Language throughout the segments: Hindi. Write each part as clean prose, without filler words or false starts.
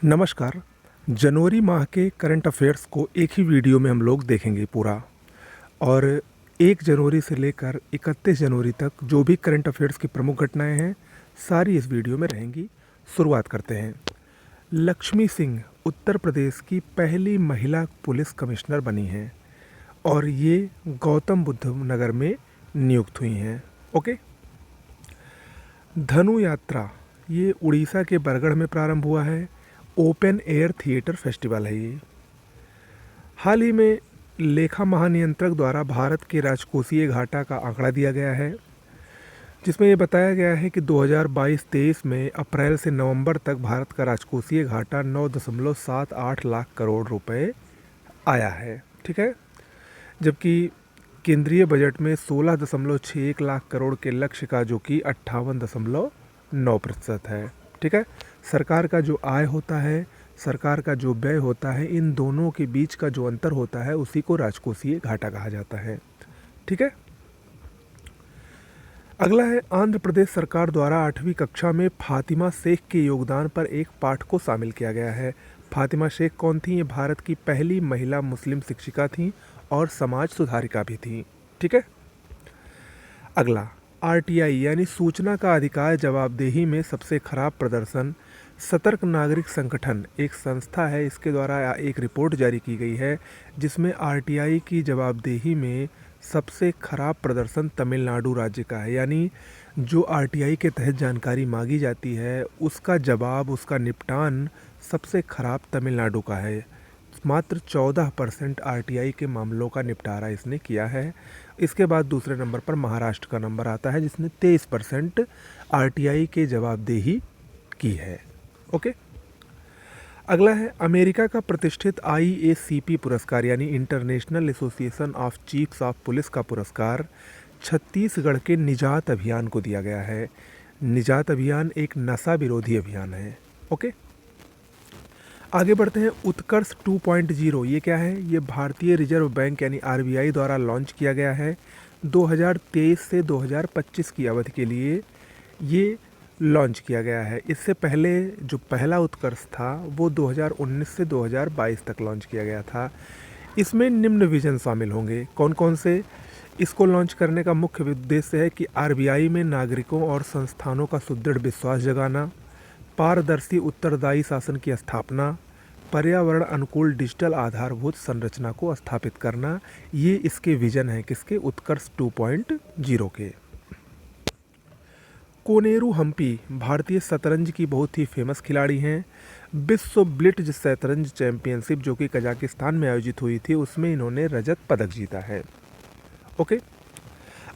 नमस्कार। जनवरी माह के करंट अफेयर्स को एक ही वीडियो में हम लोग देखेंगे पूरा। और 1 जनवरी से लेकर 31 जनवरी तक जो भी करंट अफेयर्स की प्रमुख घटनाएं हैं सारी इस वीडियो में रहेंगी। शुरुआत करते हैं। लक्ष्मी सिंह उत्तर प्रदेश की पहली महिला पुलिस कमिश्नर बनी हैं और ये गौतम बुद्ध नगर में नियुक्त हुई हैं। ओके। धनु यात्रा ये उड़ीसा के बरगढ़ में प्रारंभ हुआ है। ओपन एयर थिएटर फेस्टिवल है ये। हाल ही में लेखा महानियंत्रक द्वारा भारत के राजकोषीय घाटा का आंकड़ा दिया गया है, जिसमें ये बताया गया है कि 2022-23 में अप्रैल से नवंबर तक भारत का राजकोषीय घाटा 9.78 लाख करोड़ रुपए आया है। ठीक है, जबकि केंद्रीय बजट में 16.61 लाख करोड़ के लक्ष्य का जो कि 58.9% है। ठीक है, सरकार का जो आय होता है, सरकार का जो व्यय होता है, इन दोनों के बीच का जो अंतर होता है उसी को राजकोषीय घाटा कहा जाता है। ठीक है, अगला है आंध्र प्रदेश सरकार द्वारा 8वीं कक्षा में फातिमा शेख के योगदान पर एक पाठ को शामिल किया गया है। फातिमा शेख कौन थी? ये भारत की पहली महिला मुस्लिम शिक्षिका थी और समाज सुधारिका भी थी। ठीक है, अगला आरटीआई यानी सूचना का अधिकार जवाबदेही में सबसे खराब प्रदर्शन। सतर्क नागरिक संगठन एक संस्था है, इसके द्वारा एक रिपोर्ट जारी की गई है जिसमें आरटीआई की जवाबदेही में सबसे खराब प्रदर्शन तमिलनाडु राज्य का है। यानी जो आरटीआई के तहत जानकारी मांगी जाती है उसका जवाब, उसका निपटान सबसे खराब तमिलनाडु का है। मात्र 14% आरटीआई के मामलों का निपटारा इसने किया है। इसके बाद दूसरे नंबर पर महाराष्ट्र का नंबर आता है जिसने 23% आरटीआई के जवाबदेही की है। ओके, अगला है अमेरिका का प्रतिष्ठित आईएसीपी पुरस्कार यानी international association of chiefs of police का पुरस्कार छत्तीसगढ़ के निजात अभियान को दिया गया है। निजात अभियान एक नशा विरोधी अभियान है। ओके, आगे बढ़ते हैं। उत्कर्ष 2.0 ये क्या है? ये भारतीय रिजर्व बैंक यानी आरबीआई द्वारा लॉन्च किया गया है। 2023 से 2025 की अवधि के लिए ये लॉन्च किया गया है। इससे पहले जो पहला उत्कर्ष था वो 2019 से 2022 तक लॉन्च किया गया था। इसमें निम्न विजन शामिल होंगे। कौन कौन से? इसको लॉन्च करने का मुख्य उद्देश्य है कि आरबीआई में नागरिकों और संस्थानों का सुदृढ़ विश्वास जगाना, पारदर्शी उत्तरदायी शासन की स्थापना, पर्यावरण अनुकूल डिजिटल आधारभूत संरचना को स्थापित करना। ये इसके विजन है किसके? उत्कर्ष 2.0 के। कोनेरू हम्पी भारतीय शतरंज की बहुत ही फेमस खिलाड़ी हैं। विश्व ब्लिट्ज शतरंज चैंपियनशिप जो कि कजाकिस्तान में आयोजित हुई थी उसमें इन्होंने रजत पदक जीता है। ओके,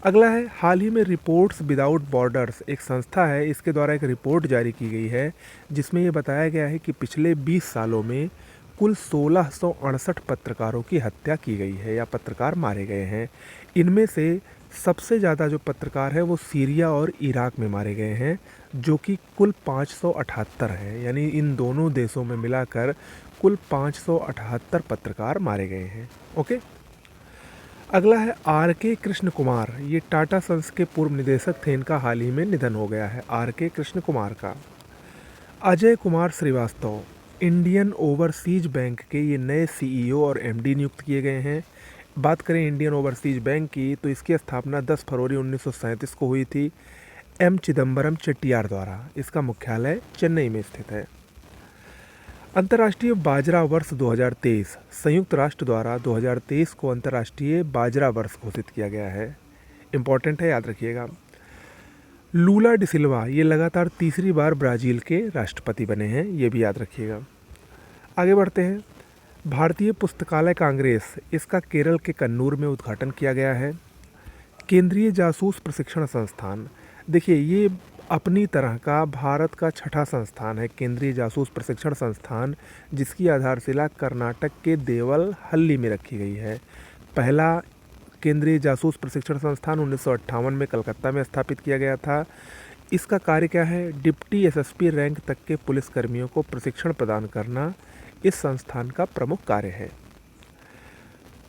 अगला है हाल ही में रिपोर्ट्स विदाउट बॉर्डर्स एक संस्था है, इसके द्वारा एक रिपोर्ट जारी की गई है जिसमें ये बताया गया है कि पिछले 20 सालों में कुल 1668 पत्रकारों की हत्या की गई है या पत्रकार मारे गए हैं। इनमें से सबसे ज़्यादा जो पत्रकार हैं वो सीरिया और इराक में मारे गए हैं जो कि कुल 578 है। यानी इन दोनों देशों में मिलाकर कुल 578 पत्रकार मारे गए हैं। ओके, अगला है आर.के. कृष्ण कुमार। ये टाटा सन्स के पूर्व निदेशक थे, इनका हाल ही में निधन हो गया है आर.के. कृष्ण कुमार का। Ajay Kumar Srivastava Indian Overseas Bank के ये नए सीईओ और एमडी नियुक्त किए गए हैं। बात करें इंडियन ओवरसीज बैंक की तो इसकी स्थापना 10 फरवरी 1937 को हुई थी एम चिदम्बरम चेट्टियार द्वारा। इसका मुख्यालय चेन्नई में स्थित है। अंतर्राष्ट्रीय बाजरा वर्ष 2023 संयुक्त राष्ट्र द्वारा 2023 को अंतर्राष्ट्रीय बाजरा वर्ष घोषित किया गया है। इम्पॉर्टेंट है, याद रखिएगा। लूला डिसिल्वा ये लगातार तीसरी बार ब्राज़ील के राष्ट्रपति बने हैं, ये भी याद रखिएगा। आगे बढ़ते हैं। भारतीय पुस्तकालय कांग्रेस इसका केरल के कन्नूर में उद्घाटन किया गया है। केंद्रीय जासूस प्रशिक्षण संस्थान, देखिए ये अपनी तरह का भारत का छठा संस्थान है, केंद्रीय जासूस प्रशिक्षण संस्थान, जिसकी आधारशिला कर्नाटक के देवलहल्ली में रखी गई है। पहला केंद्रीय जासूस प्रशिक्षण संस्थान 1958 में कलकत्ता में स्थापित किया गया था। इसका कार्य क्या है? डिप्टी एसएसपी रैंक तक के पुलिसकर्मियों को प्रशिक्षण प्रदान करना इस संस्थान का प्रमुख कार्य है।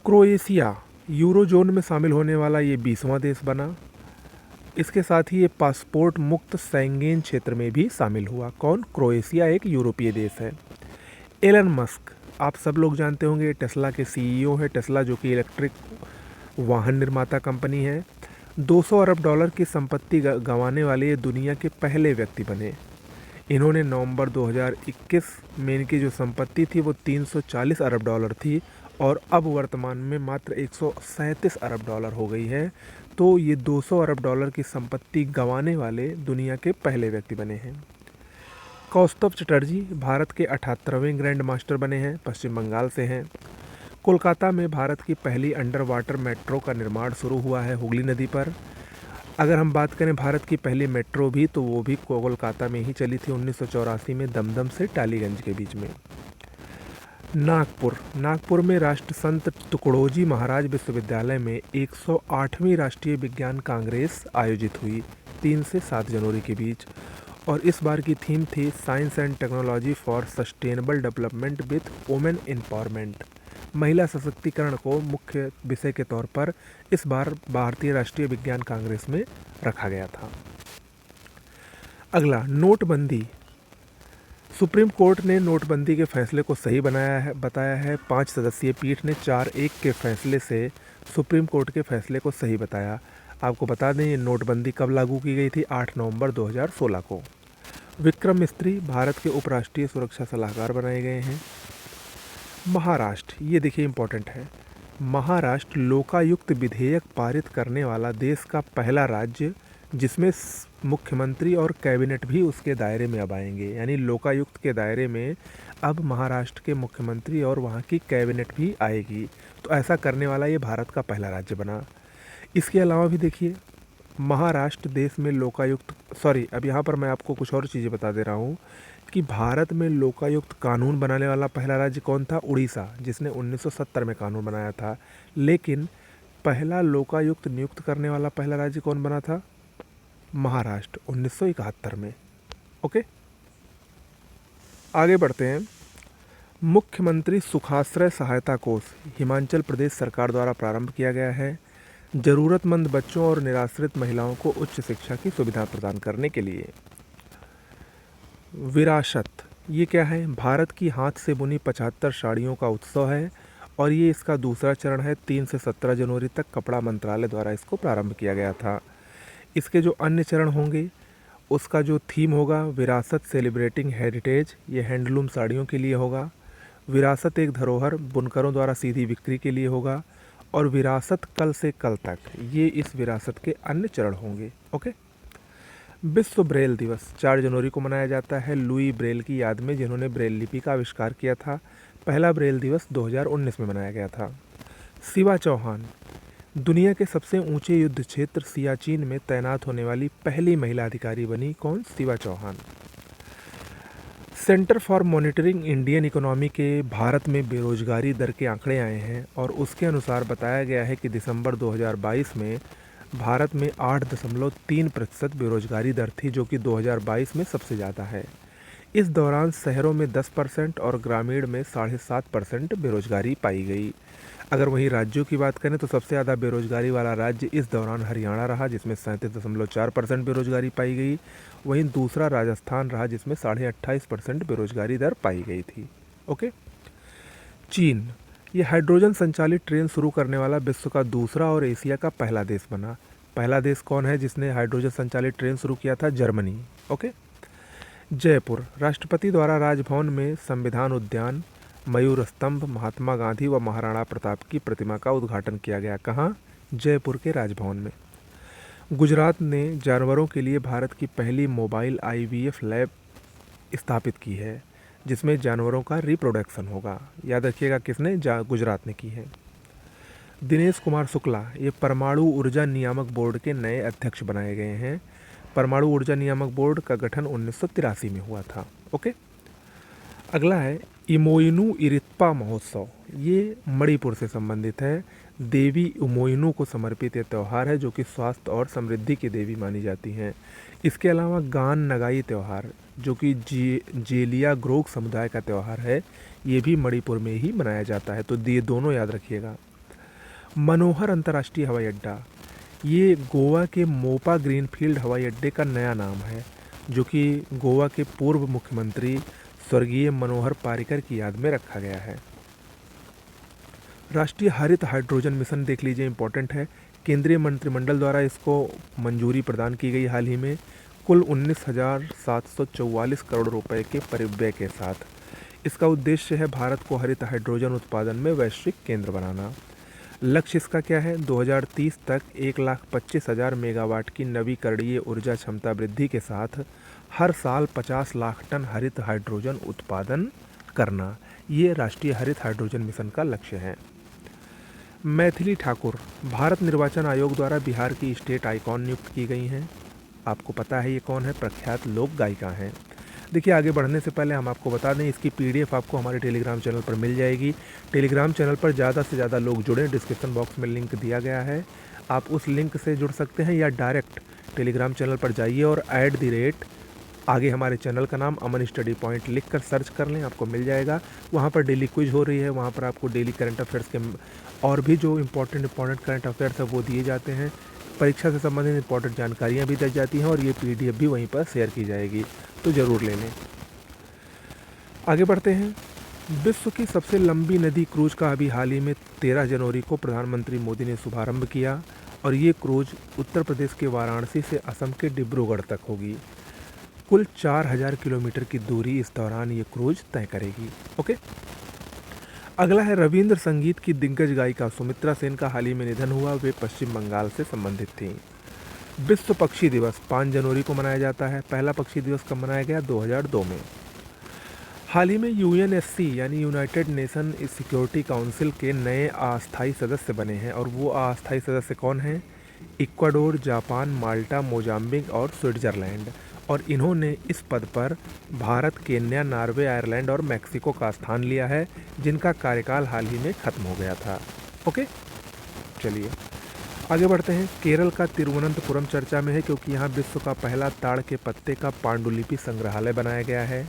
क्रोएशिया यूरोजोन में शामिल होने वाला ये 20वां देश बना। इसके साथ ही ये पासपोर्ट मुक्त शेंगेन क्षेत्र में भी शामिल हुआ। कौन? क्रोएशिया एक यूरोपीय देश है। एलन मस्क, आप सब लोग जानते होंगे, टेस्ला के सीईओ है। टेस्ला जो कि इलेक्ट्रिक वाहन निर्माता कंपनी है। 200 अरब डॉलर की संपत्ति गंवाने वाले ये दुनिया के पहले व्यक्ति बने। इन्होंने नवंबर 2021 में इनकी जो संपत्ति थी वो 340 अरब डॉलर थी और अब वर्तमान में मात्र 137 अरब डॉलर हो गई है। तो ये 200 अरब डॉलर की संपत्ति गंवाने वाले दुनिया के पहले व्यक्ति बने हैं। कौस्तुभ चटर्जी भारत के 78वें ग्रैंड मास्टर बने हैं, पश्चिम बंगाल से हैं। कोलकाता में भारत की पहली अंडर वाटर मेट्रो का निर्माण शुरू हुआ है हुगली नदी पर। अगर हम बात करें भारत की पहली मेट्रो भी, तो वो भी कोलकाता में ही चली थी 1984 में, दमदम से टालीगंज के बीच में। नागपुर में राष्ट्र संत तुकडोजी महाराज विश्वविद्यालय में 108वीं राष्ट्रीय विज्ञान कांग्रेस आयोजित हुई 3 से 7 जनवरी के बीच, और इस बार की थीम थी science and technology for sustainable development with women empowerment. महिला सशक्तिकरण को मुख्य विषय के तौर पर इस बार भारतीय राष्ट्रीय विज्ञान कांग्रेस में रखा गया था। अगला, नोटबंदी। सुप्रीम कोर्ट ने नोटबंदी के फैसले को सही बताया है। 5 सदस्यीय पीठ ने 4-1 के फैसले से सुप्रीम कोर्ट के फैसले को सही बताया। आपको बता दें, ये नोटबंदी कब लागू की गई थी? 8 नवंबर 2016 को। विक्रम मिस्त्री भारत के उपराष्ट्रीय सुरक्षा सलाहकार बनाए गए हैं। महाराष्ट्र, ये देखिए इम्पोर्टेंट है। महाराष्ट्र लोकायुक्त विधेयक पारित करने वाला देश का पहला राज्य जिसमें मुख्यमंत्री और कैबिनेट भी उसके दायरे में अब आएंगे। यानी लोकायुक्त के दायरे में अब महाराष्ट्र के मुख्यमंत्री और वहाँ की कैबिनेट भी आएगी। तो ऐसा करने वाला ये भारत का पहला राज्य बना। इसके अलावा भी देखिए, महाराष्ट्र देश में अब यहाँ पर मैं आपको कुछ और चीज़ें बता दे रहा हूँ कि भारत में लोकायुक्त कानून बनाने वाला पहला राज्य कौन था? उड़ीसा, जिसने 1970 में कानून बनाया था। लेकिन पहला लोकायुक्त नियुक्त करने वाला पहला राज्य कौन बना था? महाराष्ट्र, 1971 में। ओके, आगे बढ़ते हैं। मुख्यमंत्री सुखाश्रय सहायता कोष हिमाचल प्रदेश सरकार द्वारा प्रारंभ किया गया है, ज़रूरतमंद बच्चों और निराश्रित महिलाओं को उच्च शिक्षा की सुविधा प्रदान करने के लिए। विरासत, ये क्या है? भारत की हाथ से बुनी 75 साड़ियों का उत्सव है और ये इसका दूसरा चरण है। 3 से 17 जनवरी तक कपड़ा मंत्रालय द्वारा इसको प्रारंभ किया गया था। इसके जो अन्य चरण होंगे, उसका जो थीम होगा विरासत सेलिब्रेटिंग हेरिटेज, ये हैंडलूम साड़ियों के लिए होगा। विरासत एक धरोहर बुनकरों द्वारा सीधी बिक्री के लिए होगा। और विरासत कल से कल तक, ये इस विरासत के अन्य चरण होंगे। ओके। विश्व ब्रेल दिवस 4 जनवरी को मनाया जाता है लुई ब्रेल की याद में, जिन्होंने ब्रेल लिपि का आविष्कार किया था। पहला ब्रेल दिवस 2019 में मनाया गया था। शिवा चौहान दुनिया के सबसे ऊंचे युद्ध क्षेत्र सियाचिन में तैनात होने वाली पहली महिला अधिकारी बनी। कौन? Shiva Chauhan. Centre for monitoring Indian economy के भारत में बेरोजगारी दर के आंकड़े आए हैं और उसके अनुसार बताया गया है कि दिसंबर 2022 में भारत में 8.3% बेरोजगारी दर थी, जो कि 2022 में सबसे ज़्यादा है। इस दौरान शहरों में 10% और ग्रामीण में 7.5% बेरोजगारी पाई गई। अगर वहीं राज्यों की बात करें तो सबसे ज़्यादा बेरोजगारी वाला राज्य इस दौरान हरियाणा रहा, जिसमें 37.4% बेरोजगारी पाई गई। वहीं दूसरा राजस्थान रहा, जिसमें 28.5% बेरोजगारी दर पाई गई थी। ओके। चीन, ये हाइड्रोजन संचालित ट्रेन शुरू करने वाला विश्व का दूसरा और एशिया का पहला देश बना। पहला देश कौन है जिसने हाइड्रोजन संचालित ट्रेन शुरू किया था? जर्मनी। ओके। जयपुर, राष्ट्रपति द्वारा राजभवन में संविधान उद्यान, मयूर स्तंभ, महात्मा गांधी व महाराणा प्रताप की प्रतिमा का उद्घाटन किया गया। कहाँ? जयपुर के राजभवन में। गुजरात ने जानवरों के लिए भारत की पहली मोबाइल IVF लैब स्थापित की है, जिसमें जानवरों का रिप्रोडक्शन होगा। याद रखिएगा, किसने? गुजरात ने की है। दिनेश कुमार शुक्ला, ये परमाणु ऊर्जा नियामक बोर्ड के नए अध्यक्ष बनाए गए हैं। परमाणु ऊर्जा नियामक बोर्ड का गठन 1983 में हुआ था। ओके। अगला है इमोइनू इरित्पा महोत्सव, ये मणिपुर से संबंधित है। देवी इमोइनू को समर्पित ये त्यौहार है, जो कि स्वास्थ्य और समृद्धि की देवी मानी जाती हैं। इसके अलावा गान नगाई त्यौहार, जो कि जेलिया ग्रोग समुदाय का त्यौहार है, ये भी मणिपुर में ही मनाया जाता है। तो ये दोनों याद रखिएगा। मनोहर अंतर्राष्ट्रीय हवाई अड्डा, ये गोवा के मोपा ग्रीनफील्ड हवाई अड्डे का नया नाम है, जो कि गोवा के पूर्व मुख्यमंत्री स्वर्गीय मनोहर पारिकर की याद में रखा गया है। राष्ट्रीय हरित हाइड्रोजन मिशन देख लीजिए, इंपॉर्टेंट है। केंद्रीय मंत्रिमंडल द्वारा इसको मंजूरी प्रदान की गई हाल ही में, कुल 19,744 करोड़ रुपए के परिव्यय के साथ। इसका उद्देश्य है भारत को हरित हाइड्रोजन उत्पादन में वैश्विक केंद्र बनाना। लक्ष्य इसका क्या है? 2030 तक 1,25,000 मेगावाट की नवीकरणीय ऊर्जा क्षमता वृद्धि के साथ हर साल 50 लाख टन हरित हाइड्रोजन उत्पादन करना। ये राष्ट्रीय हरित हाइड्रोजन मिशन का लक्ष्य है। मैथिली ठाकुर भारत निर्वाचन आयोग द्वारा बिहार की स्टेट आइकॉन नियुक्त की गई हैं। आपको पता है ये कौन है? प्रख्यात लोक गायिका हैं। देखिए, आगे बढ़ने से पहले हम आपको बता दें, इसकी पीडीएफ आपको हमारे टेलीग्राम चैनल पर मिल जाएगी। टेलीग्राम चैनल पर ज़्यादा से ज़्यादा लोग जुड़ें, डिस्क्रिप्शन बॉक्स में लिंक दिया गया है, आप उस लिंक से जुड़ सकते हैं, या डायरेक्ट टेलीग्राम चैनल पर जाइए और @ आगे हमारे चैनल का नाम अमन स्टडी पॉइंट लिख कर सर्च कर लें, आपको मिल जाएगा। वहाँ पर डेली क्विज हो रही है, वहाँ पर आपको डेली करंट अफेयर्स के और भी जो इम्पोर्टेंट करंट अफेयर्स है वो दिए जाते हैं। परीक्षा से संबंधित इंपॉर्टेंट जानकारियाँ भी दी जाती हैं और ये पीडीएफ भी वहीं पर शेयर की जाएगी, तो ज़रूर ले लें। आगे बढ़ते हैं। विश्व की सबसे लंबी नदी क्रूज का अभी हाल ही में 13 जनवरी को प्रधानमंत्री मोदी ने शुभारंभ किया और ये क्रूज उत्तर प्रदेश के वाराणसी से असम के डिब्रूगढ़ तक होगी। कुल 4000 किलोमीटर की दूरी इस दौरान ये क्रूज तय करेगी। ओके, अगला है रविंद्र संगीत की दिग्गज गायिका सुमित्रा सेन का हाल ही में निधन हुआ। वे पश्चिम बंगाल से संबंधित थीं। विश्व पक्षी दिवस 5 जनवरी को मनाया जाता है। पहला पक्षी दिवस कब मनाया गया? 2002 में। हाल ही में यूएनएससी यानी यूनाइटेड नेशन सिक्योरिटी काउंसिल के नए अस्थायी सदस्य बने हैं और वो अस्थायी सदस्य कौन हैं? इक्वाडोर, जापान, माल्टा, मोजाम्बिक और स्विट्जरलैंड। और इन्होंने इस पद पर भारत, केन्या, नॉर्वे, आयरलैंड और मैक्सिको का स्थान लिया है, जिनका कार्यकाल हाल ही में खत्म हो गया था। ओके, चलिए आगे बढ़ते हैं। केरल का तिरुवनंतपुरम चर्चा में है क्योंकि यहाँ विश्व का पहला ताड़ के पत्ते का पांडुलिपि संग्रहालय बनाया गया है,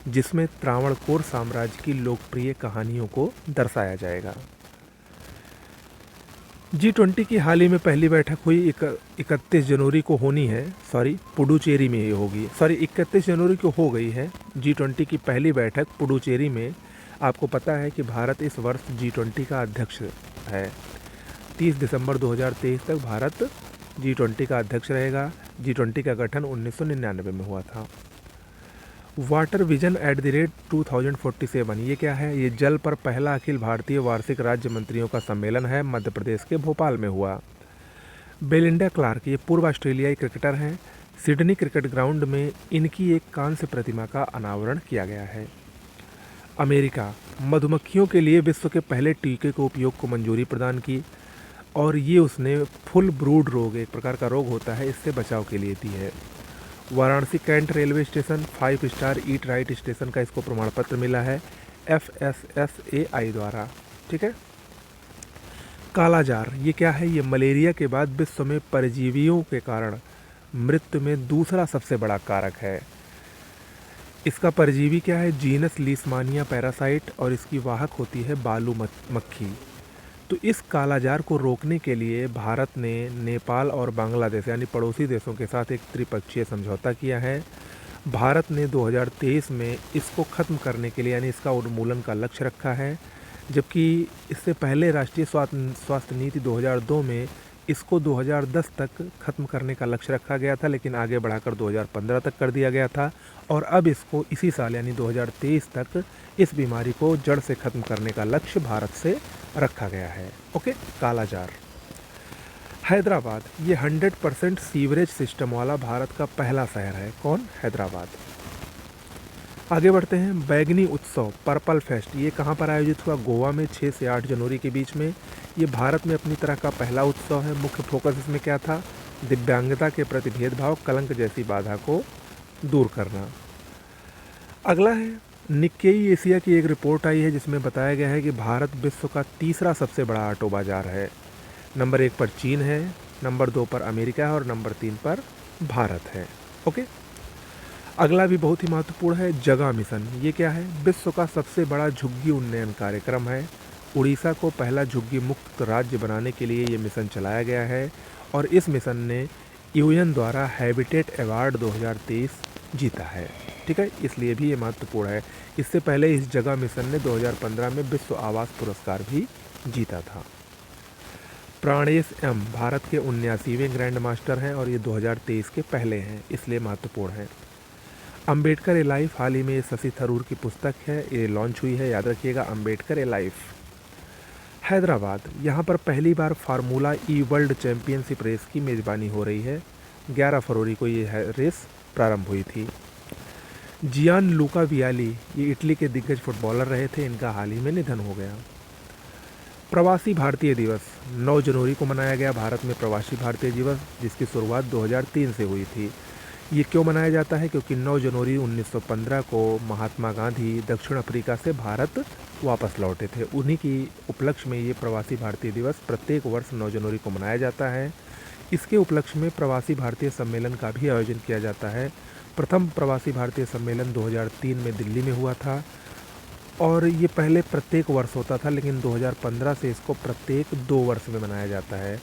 जिसमें त्रावणकोर साम्राज्य की लोकप्रिय कहानियों को दर्शाया जाएगा। G20 की हाल ही में पहली बैठक हुई, 31 जनवरी को होनी है, पुडुचेरी में ही होगी। 31 जनवरी को हो गई है G20 की पहली बैठक पुडुचेरी में। आपको पता है कि भारत इस वर्ष G20 का अध्यक्ष है। 30 दिसंबर 2023 तक भारत G20 का अध्यक्ष रहेगा। G20 का गठन 1999 में हुआ था। वाटर विजन @2047, ये क्या है? ये जल पर पहला अखिल भारतीय वार्षिक राज्य मंत्रियों का सम्मेलन है, मध्य प्रदेश के भोपाल में हुआ। बेलिंडा क्लार्क, ये पूर्व ऑस्ट्रेलियाई क्रिकेटर हैं। सिडनी क्रिकेट ग्राउंड में इनकी एक कांस्य प्रतिमा का अनावरण किया गया है। अमेरिका मधुमक्खियों के लिए विश्व के पहले टीके को उपयोग को मंजूरी प्रदान की और ये उसने फुल ब्रूड रोग, एक प्रकार का रोग होता है, इससे बचाव के लिए दी है। Varanasi cantt railway station 5 star eat right station का इसको प्रमाण पत्र मिला है FSSAI द्वारा। ठीक है। कालाजार, ये क्या है? ये मलेरिया के बाद विश्व में परजीवियों के कारण मृत्यु में दूसरा सबसे बड़ा कारक है। इसका परजीवी क्या है? जीनस लीशमानिया पैरासाइट और इसकी वाहक होती है बालू मक्खी। तो इस कालाजार को रोकने के लिए भारत ने नेपाल और बांग्लादेश यानी पड़ोसी देशों के साथ एक त्रिपक्षीय समझौता किया है। भारत ने 2023 में इसको ख़त्म करने के लिए यानी इसका उन्मूलन का लक्ष्य रखा है, जबकि इससे पहले राष्ट्रीय स्वास्थ्य नीति 2002 में इसको 2010 तक ख़त्म करने का लक्ष्य रखा गया था, लेकिन आगे बढ़ाकर 2015 तक कर दिया गया था और अब इसको इसी साल यानी 2023 तक इस बीमारी को जड़ से ख़त्म करने का लक्ष्य भारत से रखा गया है। ओके, कालाजार। हैदराबाद, ये 100% सीवरेज सिस्टम वाला भारत का पहला शहर है। कौन? हैदराबाद। आगे बढ़ते हैं। बैगनी उत्सव पर्पल फेस्ट, ये कहाँ पर आयोजित हुआ? गोवा में 6 से 8 जनवरी के बीच में। ये भारत में अपनी तरह का पहला उत्सव है। मुख्य फोकस इसमें क्या था? दिव्यांगता के प्रति भेदभाव, कलंक जैसी बाधा को दूर करना। अगला है निक्केई एशिया की एक रिपोर्ट आई है जिसमें बताया गया है कि भारत विश्व का तीसरा सबसे बड़ा ऑटो बाजार है। नंबर 1 पर चीन है, नंबर 2 पर अमेरिका है और नंबर 3 पर भारत है। ओके, अगला भी बहुत ही महत्वपूर्ण है, जगह मिशन। ये क्या है? विश्व का सबसे बड़ा झुग्गी उन्नयन कार्यक्रम है। उड़ीसा को पहला झुग्गी मुक्त राज्य बनाने के लिए ये मिशन चलाया गया है और इस मिशन ने UN द्वारा हैबिटेट अवार्ड 2023 जीता है। ठीक है, इसलिए भी ये महत्वपूर्ण है। इससे पहले इस जगह मिशन ने 2015 में विश्व आवास पुरस्कार भी जीता था। प्राणेश एम भारत के 79वें ग्रैंड मास्टर हैं और ये 2023 के पहले हैं, इसलिए महत्वपूर्ण है। अंबेडकर ए लाइफ हाल ही में शशि थरूर की पुस्तक है, ये लॉन्च हुई है, याद रखिएगा, अंबेडकर ए लाइफ। हैदराबाद, यहाँ पर पहली बार फार्मूला ई वर्ल्ड चैम्पियनशिप रेस की मेज़बानी हो रही है। 11 फरवरी को ये रेस प्रारंभ हुई थी। जियान लूका वियाली, ये इटली के दिग्गज फुटबॉलर रहे थे, इनका हाल ही में निधन हो गया। प्रवासी भारतीय दिवस 9 जनवरी को मनाया गया भारत में प्रवासी भारतीय दिवस, जिसकी शुरुआत 2003 से हुई थी। ये क्यों मनाया जाता है? क्योंकि 9 जनवरी 1915 को महात्मा गांधी दक्षिण अफ्रीका से भारत वापस लौटे थे। उन्हीं की उपलक्ष्य में ये प्रवासी भारतीय दिवस प्रत्येक वर्ष 9 जनवरी को मनाया जाता है। इसके उपलक्ष्य में प्रवासी भारतीय सम्मेलन का भी आयोजन किया जाता है। प्रथम प्रवासी भारतीय सम्मेलन 2003 में दिल्ली में हुआ था और ये पहले प्रत्येक वर्ष होता था, लेकिन 2015 से इसको प्रत्येक 2 वर्ष में मनाया जाता है।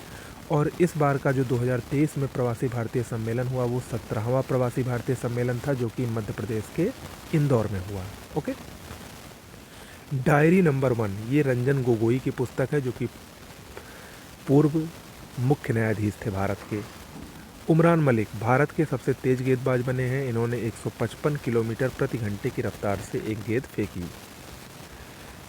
और इस बार का जो 2023 में प्रवासी भारतीय सम्मेलन हुआ वो 17वां प्रवासी भारतीय सम्मेलन था, जो कि मध्य प्रदेश के इंदौर में हुआ। ओके, डायरी नंबर 1 ये रंजन गोगोई की पुस्तक है, जो कि पूर्व मुख्य न्यायाधीश थे भारत के। उमरान मलिक भारत के सबसे तेज गेंदबाज बने हैं। इन्होंने 155 किलोमीटर प्रति घंटे की रफ्तार से एक गेंद फेंकी।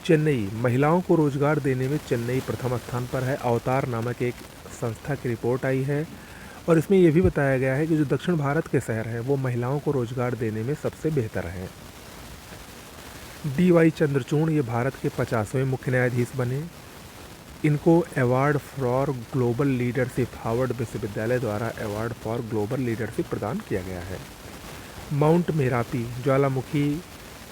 चेन्नई, महिलाओं को रोजगार देने में चेन्नई प्रथम स्थान पर है। अवतार नामक एक संस्था की रिपोर्ट आई है और इसमें यह भी बताया गया है कि जो दक्षिण भारत के शहर हैं वो महिलाओं को रोजगार देने में सबसे बेहतर हैं। DY चंद्रचूड़ ये भारत के 50वें मुख्य न्यायाधीश बने। इनको award for global leadership Harvard विश्वविद्यालय द्वारा अवार्ड फॉर ग्लोबल लीडरशिप प्रदान किया गया है। माउंट मेरापी ज्वालामुखी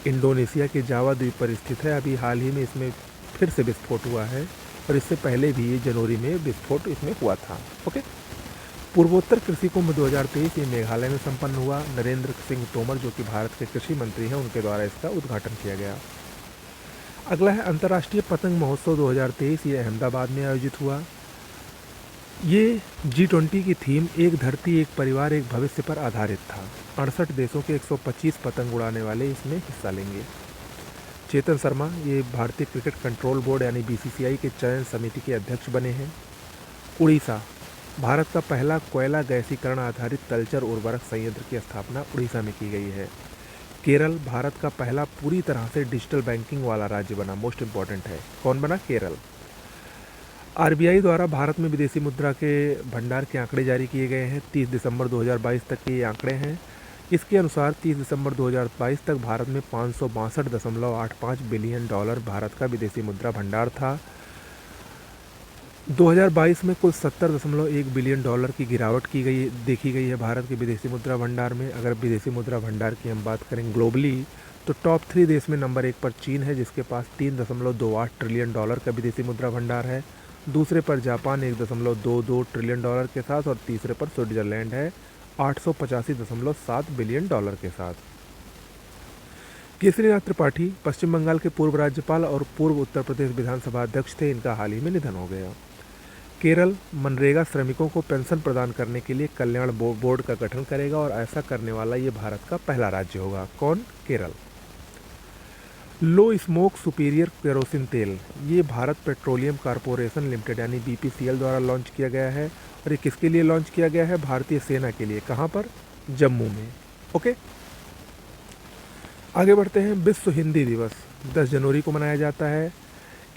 इंडोनेशिया के जावा द्वीप पर स्थित है। अभी हाल ही में इसमें फिर से विस्फोट हुआ है और इससे पहले भी जनवरी में विस्फोट इसमें हुआ था। ओके, पूर्वोत्तर कृषि कुंभ 2023 ये मेघालय में संपन्न हुआ। नरेंद्र सिंह तोमर जो कि भारत के कृषि मंत्री हैं, उनके द्वारा इसका उद्घाटन किया गया। अगला है अंतर्राष्ट्रीय पतंग महोत्सव 2023, ये अहमदाबाद में आयोजित हुआ। ये G20 की थीम एक धरती एक परिवार एक भविष्य पर आधारित था। 68 देशों के 125 पतंग उड़ाने वाले इसमें हिस्सा लेंगे। चेतन शर्मा ये भारतीय क्रिकेट कंट्रोल बोर्ड यानी BCCI के चयन समिति के अध्यक्ष बने हैं। उड़ीसा, भारत का पहला कोयला गैसीकरण आधारित तलचर उर्वरक संयंत्र की स्थापना उड़ीसा में की गई है। केरल, भारत का पहला पूरी तरह से डिजिटल बैंकिंग वाला राज्य बना। मोस्ट इम्पॉर्टेंट है, कौन बना? केरल। RBI द्वारा भारत में विदेशी मुद्रा के भंडार के आंकड़े जारी किए गए हैं। 30 दिसंबर 2022 तक के ये आंकड़े हैं। इसके अनुसार 30 दिसंबर 2022 तक भारत में $562.85 बिलियन भारत का विदेशी मुद्रा भंडार था। 2022 में कुल $70.1 बिलियन की गिरावट देखी गई है भारत के विदेशी मुद्रा भंडार में। अगर विदेशी मुद्रा भंडार की हम बात करें ग्लोबली, तो टॉप 3 देश में नंबर 1 पर चीन है, जिसके पास $3.28 ट्रिलियन का विदेशी मुद्रा भंडार है। दूसरे पर जापान $1.22 ट्रिलियन के साथ और तीसरे पर स्विट्जरलैंड है $885.7 बिलियन के साथ। केसरीनाथ त्रिपाठी पश्चिम बंगाल के पूर्व राज्यपाल और पूर्व उत्तर प्रदेश विधानसभा अध्यक्ष थे। इनका हाल ही में निधन हो गया। केरल, मनरेगा श्रमिकों को पेंशन प्रदान करने के लिए कल्याण बोर्ड का गठन करेगा और ऐसा करने वाला ये भारत का पहला राज्य होगा। कौन? Kerala. Low smoke superior kerosene तेल ये भारत पेट्रोलियम कॉरपोरेशन लिमिटेड यानी BPCL द्वारा लॉन्च किया गया है और ये किसके लिए लॉन्च किया गया है? भारतीय सेना के लिए। कहाँ पर? जम्मू में। ओके, आगे बढ़ते हैं। विश्व हिंदी दिवस 10 जनवरी को मनाया जाता है।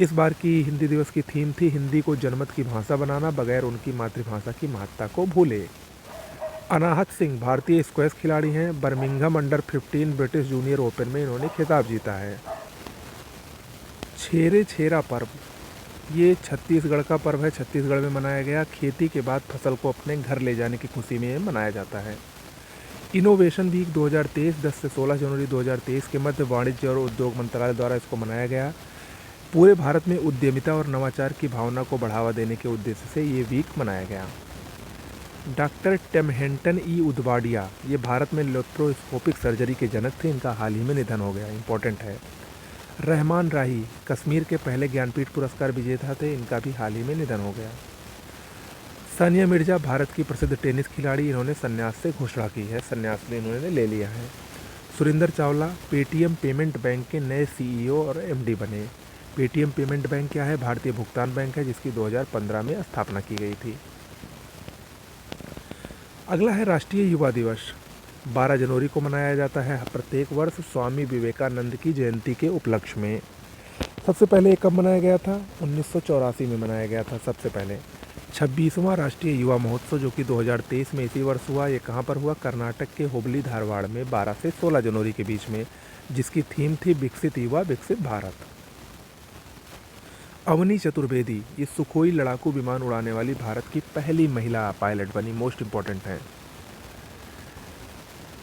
इस बार की हिंदी दिवस की थीम थी हिंदी को जनमत की भाषा बनाना, बगैर उनकी मातृभाषा की महत्ता को भूले। अनाहत सिंह भारतीय स्क्वैश खिलाड़ी हैं। बर्मिंघम अंडर-15 ब्रिटिश जूनियर ओपन में इन्होंने खिताब जीता है। छेरे छेरा पर्व ये छत्तीसगढ़ का पर्व है, छत्तीसगढ़ में मनाया गया। खेती के बाद फसल को अपने घर ले जाने की खुशी में मनाया जाता है। इनोवेशन वीक 2023 10 से 16 जनवरी 2023 के मध्य वाणिज्य और उद्योग मंत्रालय द्वारा इसको मनाया गया। पूरे भारत में उद्यमिता और नवाचार की भावना को बढ़ावा देने के उद्देश्य से ये वीक मनाया गया। डॉक्टर टेमहेंटन ई उदवाडिया ये भारत में लेप्रोस्कोपिक सर्जरी के जनक थे। इनका हाल ही में निधन हो गया। इंपॉर्टेंट है। रहमान राही कश्मीर के पहले ज्ञानपीठ पुरस्कार विजेता थे। इनका भी हाल ही में निधन हो गया। सानिया मिर्जा भारत की प्रसिद्ध टेनिस खिलाड़ी, इन्होंने संन्यास से घोषणा की है, संन्यास भी इन्होंने ले लिया है। Surendra Chawla Paytm payment bank के नए सीईओ और एमडी बने। पेटीएम पेमेंट बैंक क्या है? भारतीय भुगतान बैंक है जिसकी 2015 में स्थापना की गई थी। अगला है राष्ट्रीय युवा दिवस। 12 जनवरी को मनाया जाता है प्रत्येक वर्ष स्वामी विवेकानंद की जयंती के उपलक्ष्य में। सबसे पहले ये कब मनाया गया था? 1984 में मनाया गया था सबसे पहले। 26वां राष्ट्रीय युवा महोत्सव जो कि 2023 में इसी वर्ष हुआ, ये कहाँ पर हुआ? कर्नाटक के हुबली धारवाड़ में 12 से 16 जनवरी के बीच में, जिसकी थीम थी विकसित युवा विकसित भारत। अवनी चतुर्वेदी ये सुखोई लड़ाकू विमान उड़ाने वाली भारत की पहली महिला पायलट बनी, मोस्ट इम्पॉर्टेंट है।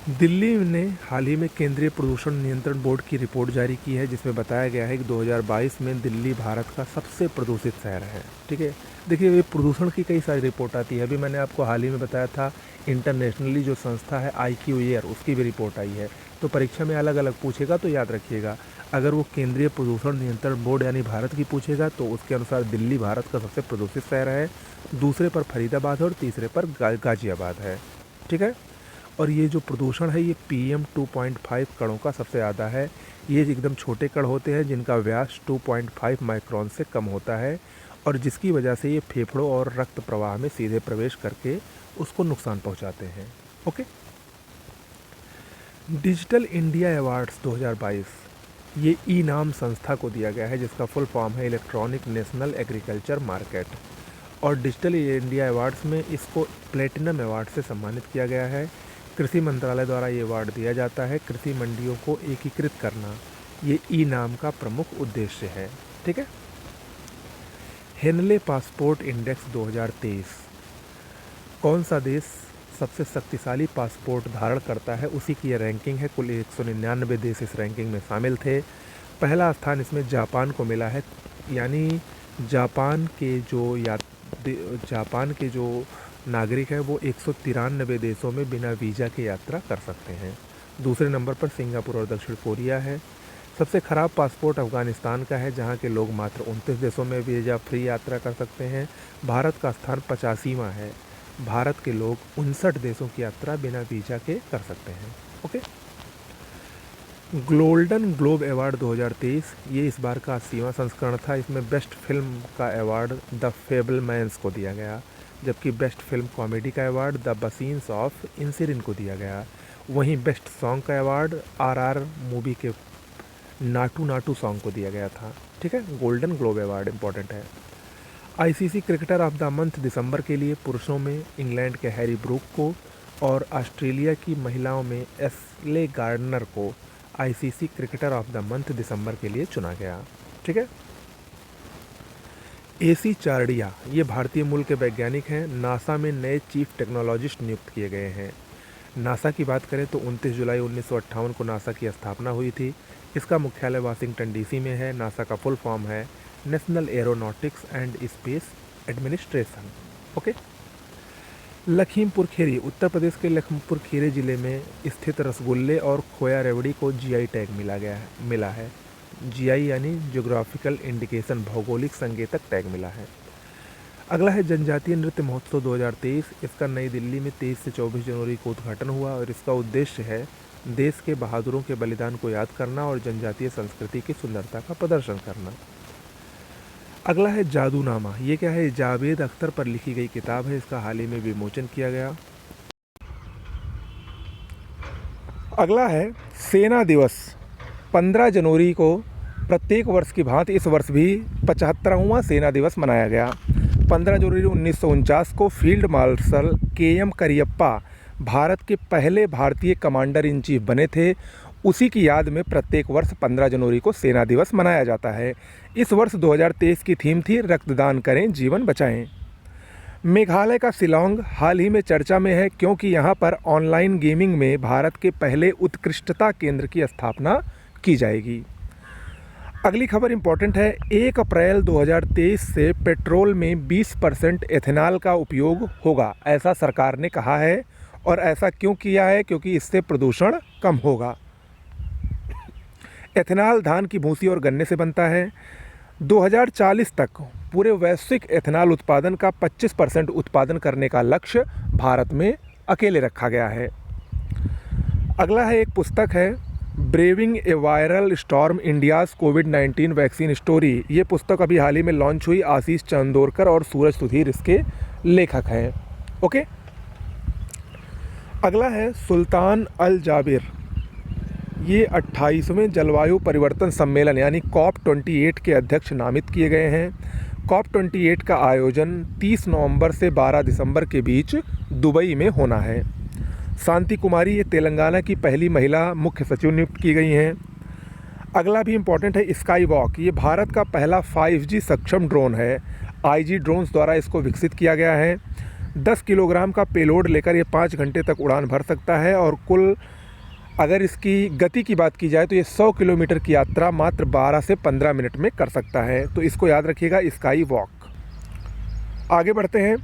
दिल्ली ने हाल ही में केंद्रीय प्रदूषण नियंत्रण बोर्ड की रिपोर्ट जारी की है जिसमें बताया गया है कि 2022 में दिल्ली भारत का सबसे प्रदूषित शहर है। ठीक है, देखिए ये प्रदूषण की कई सारी रिपोर्ट आती है। अभी मैंने आपको हाल ही में बताया था इंटरनेशनली जो संस्था है IQ एयर, उसकी भी रिपोर्ट आई है। तो परीक्षा में अलग अलग पूछेगा तो याद रखिएगा, अगर वो केंद्रीय प्रदूषण नियंत्रण बोर्ड यानी भारत की पूछेगा तो उसके अनुसार दिल्ली भारत का सबसे प्रदूषित शहर है, दूसरे पर फरीदाबाद और तीसरे पर गाजियाबाद है। ठीक है, और ये जो प्रदूषण है ये PM 2.5 कणों का सबसे ज़्यादा है। ये एकदम छोटे कण होते हैं जिनका व्यास 2.5 माइक्रोन से कम होता है और जिसकी वजह से ये फेफड़ों और रक्त प्रवाह में सीधे प्रवेश करके उसको नुकसान पहुंचाते हैं। ओके, डिजिटल इंडिया अवार्ड्स 2022 ये इनाम संस्था को दिया गया है जिसका फुल फॉर्म है इलेक्ट्रॉनिक नेशनल एग्रीकल्चर मार्केट, और डिजिटल इंडिया अवार्ड्स में इसको प्लेटिनम अवार्ड से सम्मानित किया गया है। कृषि मंत्रालय द्वारा ये अवार्ड दिया जाता है। कृषि मंडियों को एकीकृत करना ये इनाम का प्रमुख उद्देश्य है। ठीक है, हेनले पासपोर्ट इंडेक्स 2023 कौन सा देश सबसे शक्तिशाली पासपोर्ट धारण करता है उसी की यह रैंकिंग है। कुल 199 देश इस रैंकिंग में शामिल थे। पहला स्थान इसमें जापान को मिला है, यानी जापान के जो नागरिक हैं वो 193 देशों में बिना वीज़ा के यात्रा कर सकते हैं। दूसरे नंबर पर सिंगापुर और दक्षिण कोरिया है। सबसे ख़राब पासपोर्ट अफ़गानिस्तान का है जहां के लोग मात्र 29 देशों में वीज़ा फ्री यात्रा कर सकते हैं। भारत का स्थान 85वां है। भारत के लोग 59 देशों की यात्रा बिना वीज़ा के कर सकते हैं। ओके, गोल्डन ग्लोब अवार्ड 2023 ये इस बार का 80वां संस्करण था। इसमें बेस्ट फिल्म का अवार्ड द फेबलमैन्स को दिया गया, जबकि बेस्ट फिल्म कॉमेडी का अवार्ड द बसीन्स ऑफ इंसिरिन को दिया गया। वहीं बेस्ट सॉन्ग का अवार्ड RR मूवी के नाटू नाटू सॉन्ग को दिया गया था। ठीक है, गोल्डन ग्लोब अवार्ड इंपॉर्टेंट है। ICC cricketer of the month दिसंबर के लिए पुरुषों में इंग्लैंड के हैरी ब्रूक को और ऑस्ट्रेलिया की महिलाओं में एशले गार्डनर को ICC cricketer of the month दिसंबर के लिए चुना गया। ठीक है, AC चार्डिया ये भारतीय मूल के वैज्ञानिक हैं। नासा में नए चीफ टेक्नोलॉजिस्ट नियुक्त किए गए हैं। नासा की बात करें तो 29 जुलाई 1958 को नासा की स्थापना हुई थी। इसका मुख्यालय वाशिंगटन DC में है। नासा का फुल फॉर्म है National Aeronautics and Space Administration. Okay, Lakhimpur Kheri Uttar Pradesh के लखीमपुर खीरी जिले में स्थित रसगुल्ले और खोया रेवड़ी को GI टैग मिला है। GI यानी ज्योग्राफिकल इंडिकेशन, भौगोलिक संकेतक टैग मिला है। अगला है जनजातीय नृत्य महोत्सव 2023। इसका नई दिल्ली में 23 से 24 जनवरी को उद्घाटन हुआ और इसका उद्देश्य है देश के बहादुरों के बलिदान को याद करना और जनजातीय संस्कृति की सुंदरता का प्रदर्शन करना। अगला है जादूनामा। ये क्या है? जावेद अख्तर पर लिखी गई किताब है। इसका हाल ही में विमोचन किया गया। अगला है सेना दिवस। 15 जनवरी को प्रत्येक वर्ष की भांति इस वर्ष भी 75वां सेना दिवस मनाया गया। 15 जनवरी 1949 को field marshal KM Cariappa Bharat के पहले भारतीय कमांडर इन चीफ बने थे। उसी की याद में प्रत्येक वर्ष 15 जनवरी को सेना दिवस मनाया जाता है। इस वर्ष 2023 की थीम थी रक्तदान करें जीवन बचाएं। मेघालय का शिलांग हाल ही में चर्चा में है क्योंकि यहाँ पर ऑनलाइन गेमिंग में भारत के पहले उत्कृष्टता केंद्र की स्थापना की जाएगी। अगली खबर इंपॉर्टेंट है। 1 अप्रैल 2023 से पेट्रोल में 20% एथेनॉल का उपयोग होगा, ऐसा सरकार ने कहा है। और ऐसा क्यों किया है? क्योंकि इससे प्रदूषण कम होगा। एथेनॉल धान की भूसी और गन्ने से बनता है। 2040 तक पूरे वैश्विक एथेनॉल उत्पादन का 25% उत्पादन करने का लक्ष्य भारत में अकेले रखा गया है। अगला है एक पुस्तक है ब्रेविंग ए वायरल स्टॉर्म इंडियाज़ कोविड-19 वैक्सीन स्टोरी। ये पुस्तक अभी हाल ही में लॉन्च हुई। आशीष चंदोरकर और सूरज सुधीर इसके लेखक हैं। ओके। अगला है सुल्तान अल जाबिर। ये 28वें जलवायु परिवर्तन सम्मेलन यानी COP28 के अध्यक्ष नामित किए गए हैं। COP28 का आयोजन 30 नवंबर से 12 दिसंबर के बीच दुबई में होना है। शांति कुमारी ये तेलंगाना की पहली महिला मुख्य सचिव नियुक्त की गई हैं। अगला भी इम्पॉर्टेंट है स्काई वॉक। ये भारत का पहला 5G सक्षम ड्रोन है। IG ड्रोन्स द्वारा इसको विकसित किया गया है। 10 किलोग्राम का पेलोड लेकर ये 5 घंटे तक उड़ान भर सकता है और कुल अगर इसकी गति की बात की जाए तो ये 100 किलोमीटर की यात्रा मात्र 12 से 15 मिनट में कर सकता है। तो इसको याद रखिएगा, स्काई वॉक। आगे बढ़ते हैं।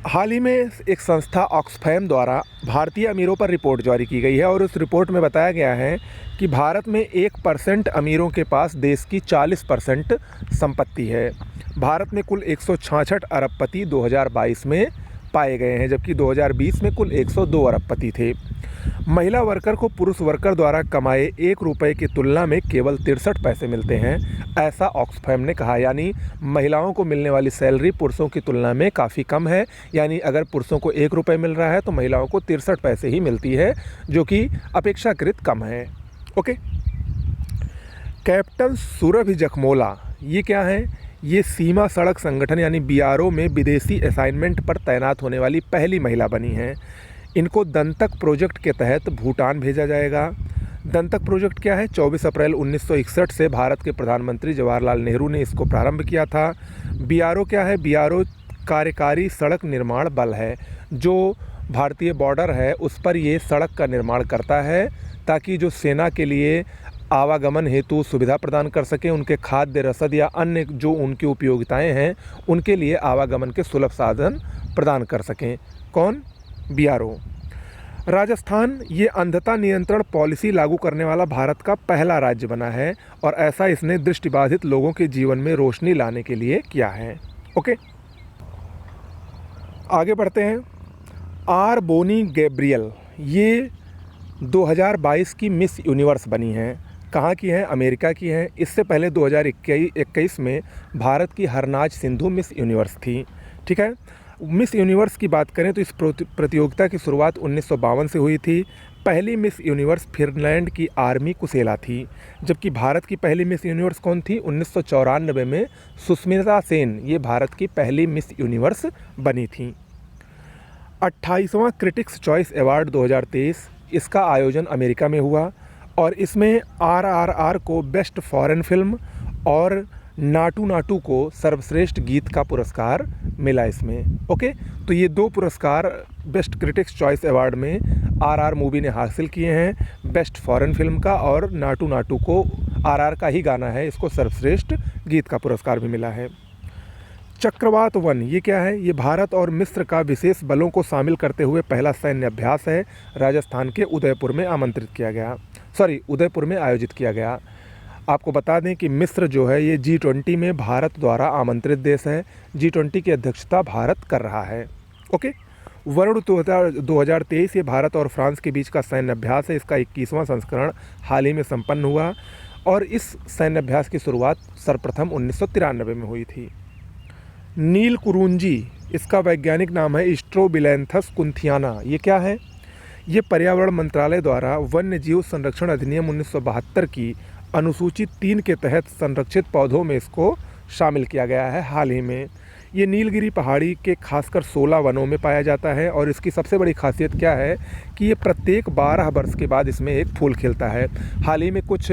हाल ही में एक संस्था ऑक्सफैम द्वारा भारतीय अमीरों पर रिपोर्ट जारी की गई है और उस रिपोर्ट में बताया गया है कि भारत में 1% अमीरों के पास देश की 40% संपत्ति है। भारत में कुल 166 अरबपति 2022 में पाए गए हैं, जबकि 2020 में कुल 102 अरबपति थे। महिला वर्कर को पुरुष वर्कर द्वारा कमाए 1 रुपये की तुलना में केवल 63 पैसे मिलते हैं, ऐसा ऑक्सफैम ने कहा। यानी महिलाओं को मिलने वाली सैलरी पुरुषों की तुलना में काफ़ी कम है। यानी अगर पुरुषों को 1 रुपये मिल रहा है तो महिलाओं को 63 पैसे ही मिलती है, जो कि अपेक्षाकृत कम है। ओके। कैप्टन सुरभि जखमोला ये क्या है? ये सीमा सड़क संगठन यानी BRO में विदेशी असाइनमेंट पर तैनात होने वाली पहली महिला बनी हैं। इनको दंतक प्रोजेक्ट के तहत भूटान भेजा जाएगा। दंतक प्रोजेक्ट क्या है? 24 अप्रैल 1961 से भारत के प्रधानमंत्री जवाहरलाल नेहरू ने इसको प्रारंभ किया था। BRO क्या है? BRO कार्यकारी सड़क निर्माण बल है, जो भारतीय बॉर्डर है उस पर ये सड़क का निर्माण करता है ताकि जो सेना के लिए आवागमन हेतु सुविधा प्रदान कर सकें, उनके खाद्य रसद या अन्य जो उनकी उपयोगिताएं हैं उनके लिए आवागमन के सुलभ साधन प्रदान कर सकें। कौन? BRO। राजस्थान ये अंधता नियंत्रण पॉलिसी लागू करने वाला भारत का पहला राज्य बना है और ऐसा इसने दृष्टिबाधित लोगों के जीवन में रोशनी लाने के लिए किया है। ओके। आगे बढ़ते हैं। आर बोनी गैब्रियल ये 2022 की मिस यूनिवर्स बनी हैं। कहाँ की हैं? अमेरिका की हैं। इससे पहले 2021 में भारत की हरनाज सिंधु मिस यूनिवर्स थी। ठीक है। मिस यूनिवर्स की बात करें तो इस प्रतियोगिता की शुरुआत 1952 से हुई थी। पहली मिस यूनिवर्स फिनलैंड की आर्मी कुसेला थी, जबकि भारत की पहली मिस यूनिवर्स कौन थी? 1994 में सुष्मिता सेन ये भारत की पहली मिस यूनिवर्स बनी थी। 28वां क्रिटिक्स चॉइस अवार्ड 2023 इसका आयोजन अमेरिका में हुआ और इसमें RRR को बेस्ट फॉरेन फिल्म और नाटू नाटू को सर्वश्रेष्ठ गीत का पुरस्कार मिला इसमें। ओके। तो ये 2 पुरस्कार बेस्ट क्रिटिक्स चॉइस अवार्ड में RR मूवी ने हासिल किए हैं, बेस्ट फॉरेन फिल्म का, और नाटू नाटू को RR का ही गाना है, इसको सर्वश्रेष्ठ गीत का पुरस्कार भी मिला है। चक्रवात 1 ये क्या है? ये भारत और मिस्र का विशेष बलों को शामिल करते हुए पहला सैन्य अभ्यास है। राजस्थान के उदयपुर में उदयपुर में आयोजित किया गया। आपको बता दें कि मिस्र जो है ये G20 में भारत द्वारा आमंत्रित देश है। G20 की अध्यक्षता भारत कर रहा है। ओके। वरुण 2023 ये भारत और फ्रांस के बीच का सैन्य अभ्यास है। इसका 21वां संस्करण हाल ही में संपन्न हुआ और इस सैन्य अभ्यास की शुरुआत सर्वप्रथम 1993 में हुई थी। नील कुरुंजी इसका वैज्ञानिक नाम है स्ट्रोबिलैंथस कुंथियाना। ये क्या है? ये पर्यावरण मंत्रालय द्वारा वन्य जीव संरक्षण अधिनियम 1972 की अनुसूची 3 के तहत संरक्षित पौधों में इसको शामिल किया गया है हाल ही में। ये नीलगिरी पहाड़ी के खासकर 16 वनों में पाया जाता है और इसकी सबसे बड़ी खासियत क्या है कि ये प्रत्येक 12 वर्ष के बाद इसमें एक फूल खिलता है। हाल ही में कुछ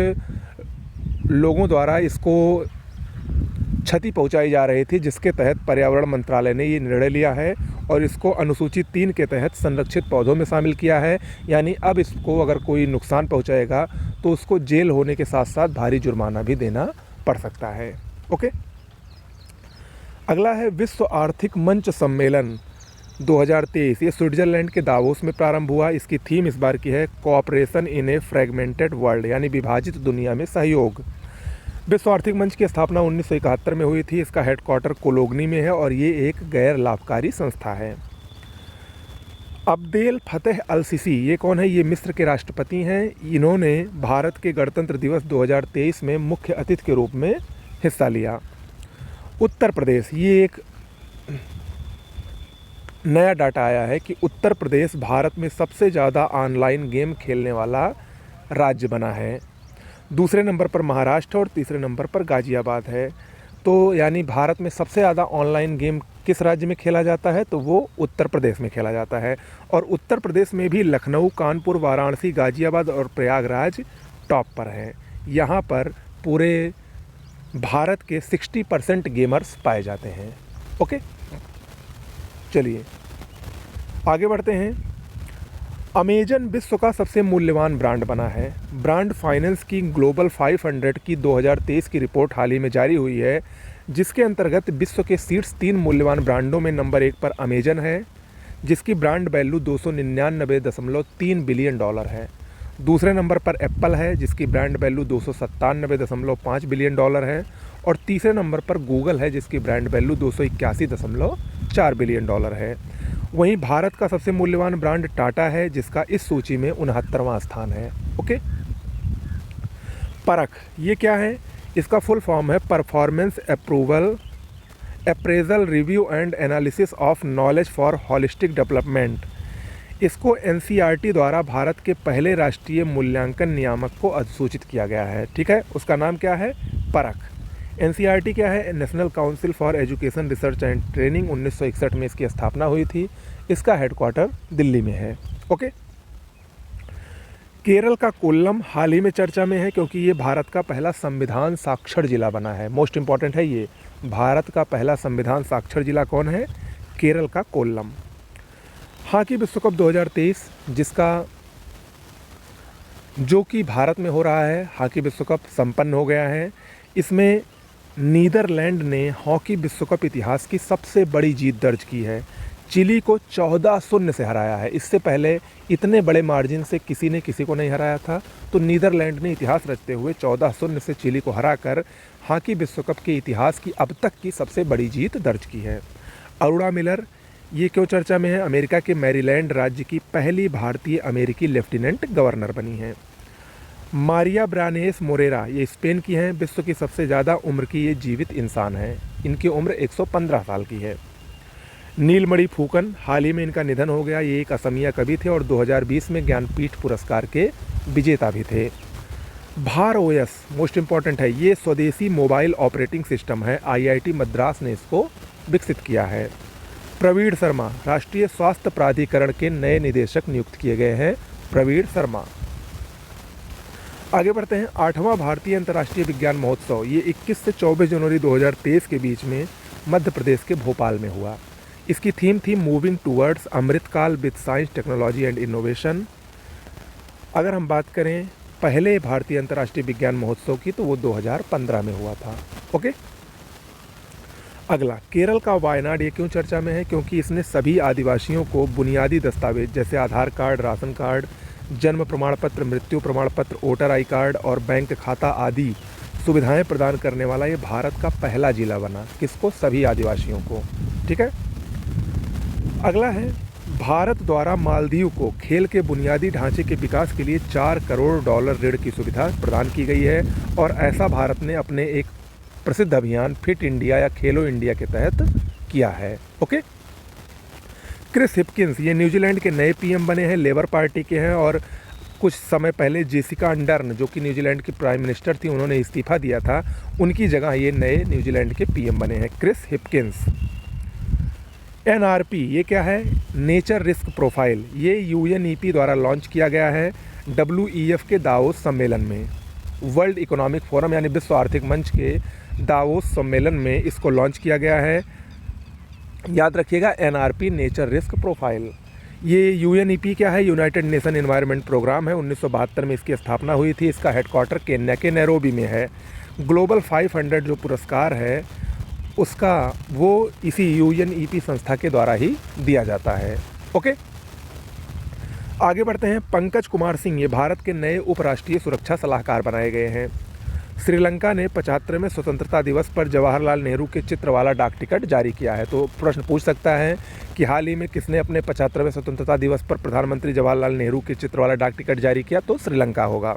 लोगों द्वारा इसको क्षति पहुंचाई जा रही थी, जिसके तहत पर्यावरण मंत्रालय ने ये निर्णय लिया है और इसको अनुसूची 3 के तहत संरक्षित पौधों में शामिल किया है। यानी अब इसको अगर कोई नुकसान पहुंचाएगा तो उसको जेल होने के साथ साथ भारी जुर्माना भी देना पड़ सकता है। ओके। अगला है विश्व आर्थिक मंच सम्मेलन 2023। ये स्विट्जरलैंड के दावोस में प्रारंभ हुआ। इसकी थीम इस बार की है cooperation in a fragmented world, यानी विभाजित दुनिया में सहयोग। विश्व आर्थिक मंच की स्थापना 1971 में हुई थी। इसका हेडक्वार्टर कोलोगनी में है और ये एक गैर लाभकारी संस्था है। अब्देल फतेह अल सीसी, ये कौन है? ये मिस्र के राष्ट्रपति हैं। इन्होंने भारत के गणतंत्र दिवस 2023 में मुख्य अतिथि के रूप में हिस्सा लिया। उत्तर प्रदेश, ये एक नया डाटा आया है कि उत्तर प्रदेश भारत में सबसे ज़्यादा ऑनलाइन गेम खेलने वाला राज्य बना है। दूसरे नंबर पर महाराष्ट्र और तीसरे नंबर पर गाज़ियाबाद है। तो यानी भारत में सबसे ज़्यादा ऑनलाइन गेम किस राज्य में खेला जाता है? तो वो उत्तर प्रदेश में खेला जाता है। और उत्तर प्रदेश में भी लखनऊ, कानपुर, वाराणसी, गाज़ियाबाद और प्रयागराज टॉप पर हैं। यहाँ पर पूरे भारत के 60% गेमर्स पाए जाते हैं। ओके, चलिए आगे बढ़ते हैं। अमेजन विश्व का सबसे मूल्यवान ब्रांड बना है। ब्रांड फाइनेंस की ग्लोबल 500 की 2023 की रिपोर्ट हाल ही में जारी हुई है, जिसके अंतर्गत विश्व के शीर्ष 3 मूल्यवान ब्रांडों में नंबर 1 पर अमेजन है, जिसकी ब्रांड वैल्यू $299.3 बिलियन है। दूसरे नंबर पर एप्पल है, जिसकी ब्रांड वैल्यू $297.5 बिलियन है। और तीसरे नंबर पर गूगल है, जिसकी ब्रांड वैल्यू $281.4 बिलियन है। वहीं भारत का सबसे मूल्यवान ब्रांड टाटा है, जिसका इस सूची में 69वां स्थान है। ओके, परख, ये क्या है? इसका फुल फॉर्म है performance appraisal review and analysis of knowledge for holistic development. इसको एनसीईआरटी द्वारा भारत के पहले राष्ट्रीय मूल्यांकन नियामक को अधिसूचित किया गया है। ठीक है, उसका नाम क्या है? परख। एनसीईआरटी क्या है? National council for education research and training. 1961 में इसकी स्थापना हुई थी। इसका हेडक्वार्टर दिल्ली में है। ओके, केरल का कोल्लम हाल ही में चर्चा में है, क्योंकि ये भारत का पहला संविधान साक्षर जिला बना है। मोस्ट इंपॉर्टेंट है ये, भारत का पहला संविधान साक्षर जिला कौन है? केरल का कोल्लम। हॉकी विश्व कप 2023 जो कि भारत में हो रहा है, हॉकी विश्व कप संपन्न हो गया है। इसमें नीदरलैंड ने हॉकी विश्व कप इतिहास की सबसे बड़ी जीत दर्ज की है। चिली को 14-0 से हराया है। इससे पहले इतने बड़े मार्जिन से किसी ने किसी को नहीं हराया था। तो नीदरलैंड ने इतिहास रचते हुए 14-0 से चिली को हराकर हॉकी विश्व कप के इतिहास की अब तक की सबसे बड़ी जीत दर्ज की है। अरुणा मिलर, ये क्यों चर्चा में है? अमेरिका के मैरीलैंड राज्य की पहली भारतीय अमेरिकी लेफ्टिनेंट गवर्नर बनी है। मारिया ब्रानेस मोरेरा, ये स्पेन की हैं। विश्व की सबसे ज़्यादा उम्र की ये जीवित इंसान हैं। इनकी उम्र 115 साल की है। नीलमणि फूकन, हाल ही में इनका निधन हो गया। ये एक असमिया कवि थे और 2020 में ज्ञानपीठ पुरस्कार के विजेता भी थे। भार ओएस मोस्ट इम्पॉर्टेंट है, ये स्वदेशी मोबाइल ऑपरेटिंग सिस्टम है। आईआईटी मद्रास ने इसको विकसित किया है। प्रवीण शर्मा, राष्ट्रीय स्वास्थ्य प्राधिकरण के नए निदेशक नियुक्त किए गए हैं। प्रवीण शर्मा। आगे बढ़ते हैं। 8वां भारतीय अंतर्राष्ट्रीय विज्ञान महोत्सव, ये 21 से 24 जनवरी 2023 के बीच में मध्य प्रदेश के भोपाल में हुआ। इसकी थीम थी moving towards Amritkaal with science, technology and innovation. अगर हम बात करें पहले भारतीय अंतर्राष्ट्रीय विज्ञान महोत्सव की, तो वो 2015 में हुआ था। ओके, अगला केरल का वायनाड, ये क्यों चर्चा में है? क्योंकि इसने सभी आदिवासियों को बुनियादी दस्तावेज जैसे आधार कार्ड, राशन कार्ड, जन्म प्रमाण पत्र, मृत्यु प्रमाण पत्र, वोटर आई कार्ड और बैंक खाता आदि सुविधाएं प्रदान करने वाला ये भारत का पहला जिला बना। किसको? सभी आदिवासियों को। ठीक है, अगला है भारत द्वारा मालदीव को खेल के बुनियादी ढांचे के विकास के लिए $4 करोड़ ऋण की सुविधा प्रदान की गई है। और ऐसा भारत ने अपने एक प्रसिद्ध अभियान फिट इंडिया या खेलो इंडिया के तहत किया है। ओके, क्रिस हिपकिंस, ये न्यूजीलैंड के नए पीएम बने हैं, लेबर पार्टी के हैं। और कुछ समय पहले जेसिका अंडर्न, जो कि न्यूजीलैंड की प्राइम मिनिस्टर थी, उन्होंने इस्तीफा दिया था। उनकी जगह ये नए न्यूजीलैंड के पीएम बने हैं, क्रिस हिपकिंस। एनआरपी, ये क्या है? Nature risk profile. ये यूएनईपी द्वारा लॉन्च किया गया है डब्ल्यूईएफ के दावोस सम्मेलन में। वर्ल्ड इकोनॉमिक फोरम यानी विश्व आर्थिक मंच के दावोस सम्मेलन में इसको लॉन्च किया गया है। याद रखिएगा, एनआरपी नेचर रिस्क प्रोफाइल। ये यूएनईपी क्या है? यूनाइटेड नेशन एनवायरनमेंट प्रोग्राम है। 1972 में इसकी स्थापना हुई थी। इसका हेडक्वार्टर केन्या के नैरोबी में है। ग्लोबल 500 जो पुरस्कार है उसका वो इसी यूएनईपी संस्था के द्वारा ही दिया जाता है। ओके, आगे बढ़ते हैं। पंकज कुमार सिंह, ये भारत के नए उपराष्ट्रीय सुरक्षा सलाहकार बनाए गए हैं। श्रीलंका ने 75वें स्वतंत्रता दिवस पर जवाहरलाल नेहरू के चित्र वाला डाक टिकट जारी किया है। तो प्रश्न पूछ सकता है कि हाल ही में किसने अपने 75वें स्वतंत्रता दिवस पर प्रधानमंत्री जवाहरलाल नेहरू के चित्र वाला डाक टिकट जारी किया, तो श्रीलंका होगा।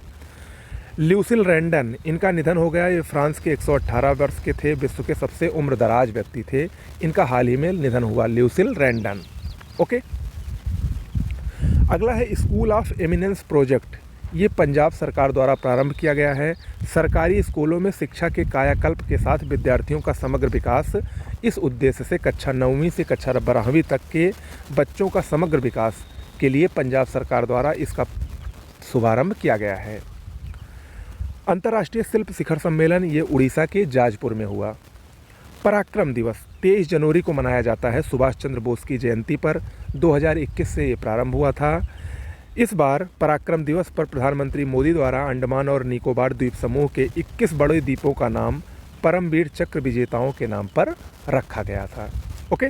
ल्यूसिल रैंडन, इनका निधन हो गया। ये फ्रांस के 118 वर्ष के थे, विश्व के सबसे उम्रदराज व्यक्ति थे। इनका हाल ही में निधन हुआ, ल्यूसिल रैंडन। ओके, अगला है स्कूल ऑफ एमिनेंस प्रोजेक्ट। ये पंजाब सरकार द्वारा प्रारंभ किया गया है। सरकारी स्कूलों में शिक्षा के कायाकल्प के साथ विद्यार्थियों का समग्र विकास, इस उद्देश्य से कक्षा 9वीं से कक्षा 12वीं तक के बच्चों का समग्र विकास के लिए पंजाब सरकार द्वारा इसका शुभारंभ किया गया है। अंतर्राष्ट्रीय शिल्प शिखर सम्मेलन, ये उड़ीसा के जाजपुर में हुआ। पराक्रम दिवस 23 जनवरी को मनाया जाता है, सुभाष चंद्र बोस की जयंती पर। 2021 से ये प्रारंभ हुआ था। इस बार पराक्रम दिवस पर प्रधानमंत्री मोदी द्वारा अंडमान और निकोबार द्वीप समूह के 21 बड़े द्वीपों का नाम परमवीर चक्र विजेताओं के नाम पर रखा गया था। ओके,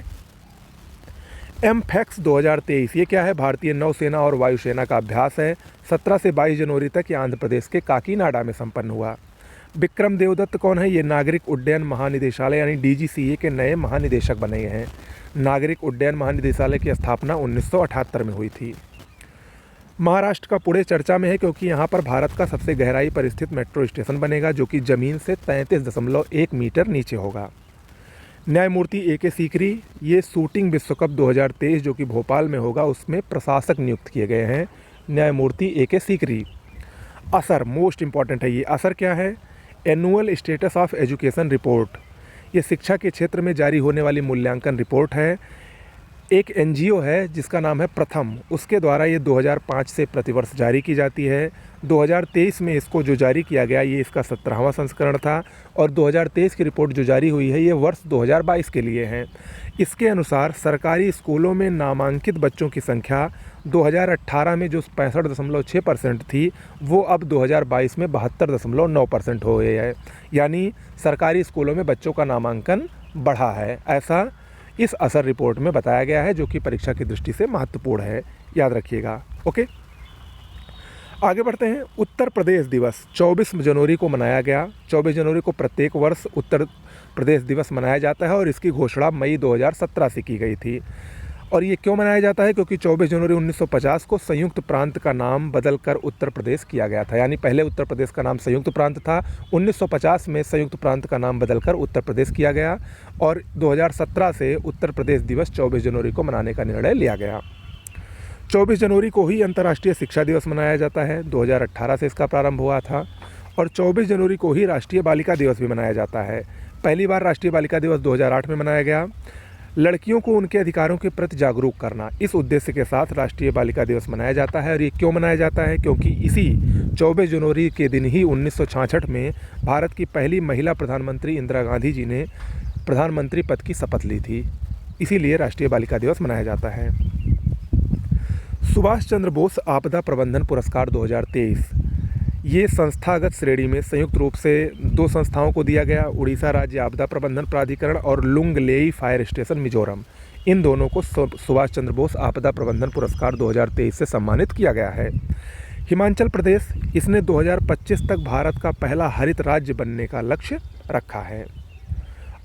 एमफैक्स 2023, ये क्या है? भारतीय नौसेना और वायुसेना का अभ्यास है। 17 से 22 जनवरी तक ये आंध्र प्रदेश के काकीनाडा में संपन्न हुआ। विक्रम देवदत्त कौन है? ये नागरिक उड्डयन महानिदेशालय यानी डीजीसीए के नए महानिदेशक बने हैं। नागरिक उड्डयन महानिदेशालय की स्थापना 1978 में हुई थी। महाराष्ट्र का पुणे चर्चा में है क्योंकि यहाँ पर भारत का सबसे गहराई पर स्थित मेट्रो स्टेशन बनेगा, जो कि ज़मीन से 33.1 मीटर नीचे होगा। न्यायमूर्ति ए.के. सीकरी, ये शूटिंग विश्व कप 2023 जो कि भोपाल में होगा, उसमें प्रशासक नियुक्त किए गए हैं, न्यायमूर्ति ए.के. सीकरी। असर मोस्ट इम्पॉर्टेंट है। ये असर क्या है? Annual status of education report, ये शिक्षा के क्षेत्र में जारी होने वाली मूल्यांकन रिपोर्ट है। एक एनजीओ है जिसका नाम है प्रथम, उसके द्वारा ये 2005 से प्रतिवर्ष जारी की जाती है। 2023 में इसको जो जारी किया गया, ये इसका 17वां संस्करण था और 2023 की रिपोर्ट जो जारी हुई है, ये वर्ष 2022 के लिए है। इसके अनुसार सरकारी स्कूलों में नामांकित बच्चों की संख्या 2018 में जो 65.6% थी, वो अब 2022 में 72.9% हो गई है। यानी सरकारी स्कूलों में बच्चों का नामांकन बढ़ा है, ऐसा इस असर रिपोर्ट में बताया गया है, जो कि परीक्षा की दृष्टि से महत्वपूर्ण है, याद रखिएगा। ओके, आगे बढ़ते हैं। उत्तर प्रदेश दिवस 24 जनवरी को मनाया गया। 24 जनवरी को प्रत्येक वर्ष उत्तर प्रदेश दिवस मनाया जाता है और इसकी घोषणा मई 2017 से की गई थी। और ये क्यों मनाया जाता है? क्योंकि 24 जनवरी 1950 को संयुक्त प्रांत का नाम बदलकर उत्तर प्रदेश किया गया था। यानी पहले उत्तर प्रदेश का नाम संयुक्त प्रांत था, 1950 में संयुक्त प्रांत का नाम बदलकर उत्तर प्रदेश किया गया और 2017 से उत्तर प्रदेश दिवस 24 जनवरी को मनाने का निर्णय लिया गया। 24 जनवरी को ही अंतर्राष्ट्रीय शिक्षा दिवस मनाया जाता है, 2018 से इसका प्रारंभ हुआ था। और 24 जनवरी को ही राष्ट्रीय बालिका दिवस भी मनाया जाता है। पहली बार राष्ट्रीय बालिका दिवस 2008 में मनाया गया। लड़कियों को उनके अधिकारों के प्रति जागरूक करना, इस उद्देश्य के साथ राष्ट्रीय बालिका दिवस मनाया जाता है। और ये क्यों मनाया जाता है? क्योंकि इसी 24 जनवरी के दिन ही 1966 में भारत की पहली महिला प्रधानमंत्री इंदिरा गांधी जी ने प्रधानमंत्री पद की शपथ ली थी, इसीलिए राष्ट्रीय बालिका दिवस मनाया जाता है। सुभाष चंद्र बोस आपदा प्रबंधन पुरस्कार 2023, ये संस्थागत श्रेणी में संयुक्त रूप से 2 संस्थाओं को दिया गया, उड़ीसा राज्य आपदा प्रबंधन प्राधिकरण और लुंगलेई फायर स्टेशन मिजोरम। इन दोनों को सुभाष चंद्र बोस आपदा प्रबंधन पुरस्कार 2023 से सम्मानित किया गया है। हिमाचल प्रदेश, इसने 2025 तक भारत का पहला हरित राज्य बनने का लक्ष्य रखा है।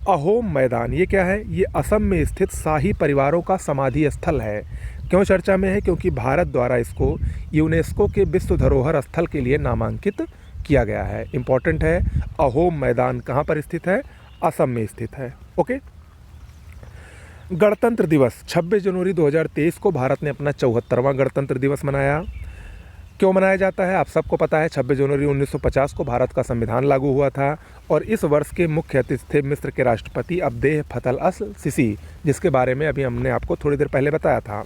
अहोम मैदान, ये क्या है? ये असम में स्थित शाही परिवारों का समाधि स्थल है। क्यों चर्चा में है? क्योंकि भारत द्वारा इसको यूनेस्को के विश्व धरोहर स्थल के लिए नामांकित किया गया है। इम्पॉर्टेंट है। अहोम मैदान कहाँ पर स्थित है? असम में स्थित है। ओके, गणतंत्र दिवस 26 जनवरी 2023 को भारत ने अपना 74वां गणतंत्र दिवस मनाया। क्यों मनाया जाता है? आप सबको पता है, 26 जनवरी 1950 को भारत का संविधान लागू हुआ था और इस वर्ष के मुख्य अतिथि थे मिस्र के राष्ट्रपति अब्देह फतह अल सिसी, जिसके बारे में अभी हमने आपको थोड़ी देर पहले बताया था।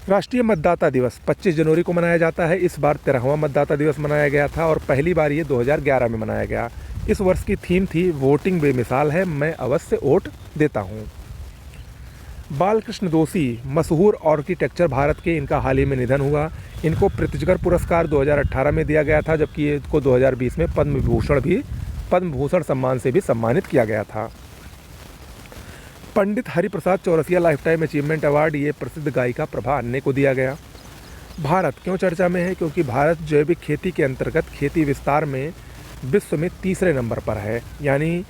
राष्ट्रीय मतदाता दिवस 25 जनवरी को मनाया जाता है। इस बार 13वां मतदाता दिवस मनाया गया था और पहली बार ये 2011 में मनाया गया। इस वर्ष की थीम थी वोटिंग बेमिसाल है, मैं अवश्य वोट देता हूँ। बालकृष्ण दोषी, मशहूर आर्किटेक्चर भारत के, इनका हाल ही में निधन हुआ। इनको प्रित्जकर पुरस्कार 2018 में दिया गया था, जबकि इनको 2020 में पद्म भूषण सम्मान से भी सम्मानित किया गया था। Pandit Hariprasad Chaurasia lifetime achievement award, ये प्रसिद्ध गायिका प्रभा अन्ने को दिया गया। भारत क्यों चर्चा में है? क्योंकि भारत जैविक खेती के अंतर्गत खेती विस्तार में विश्व में 3रे नंबर पर है। यानी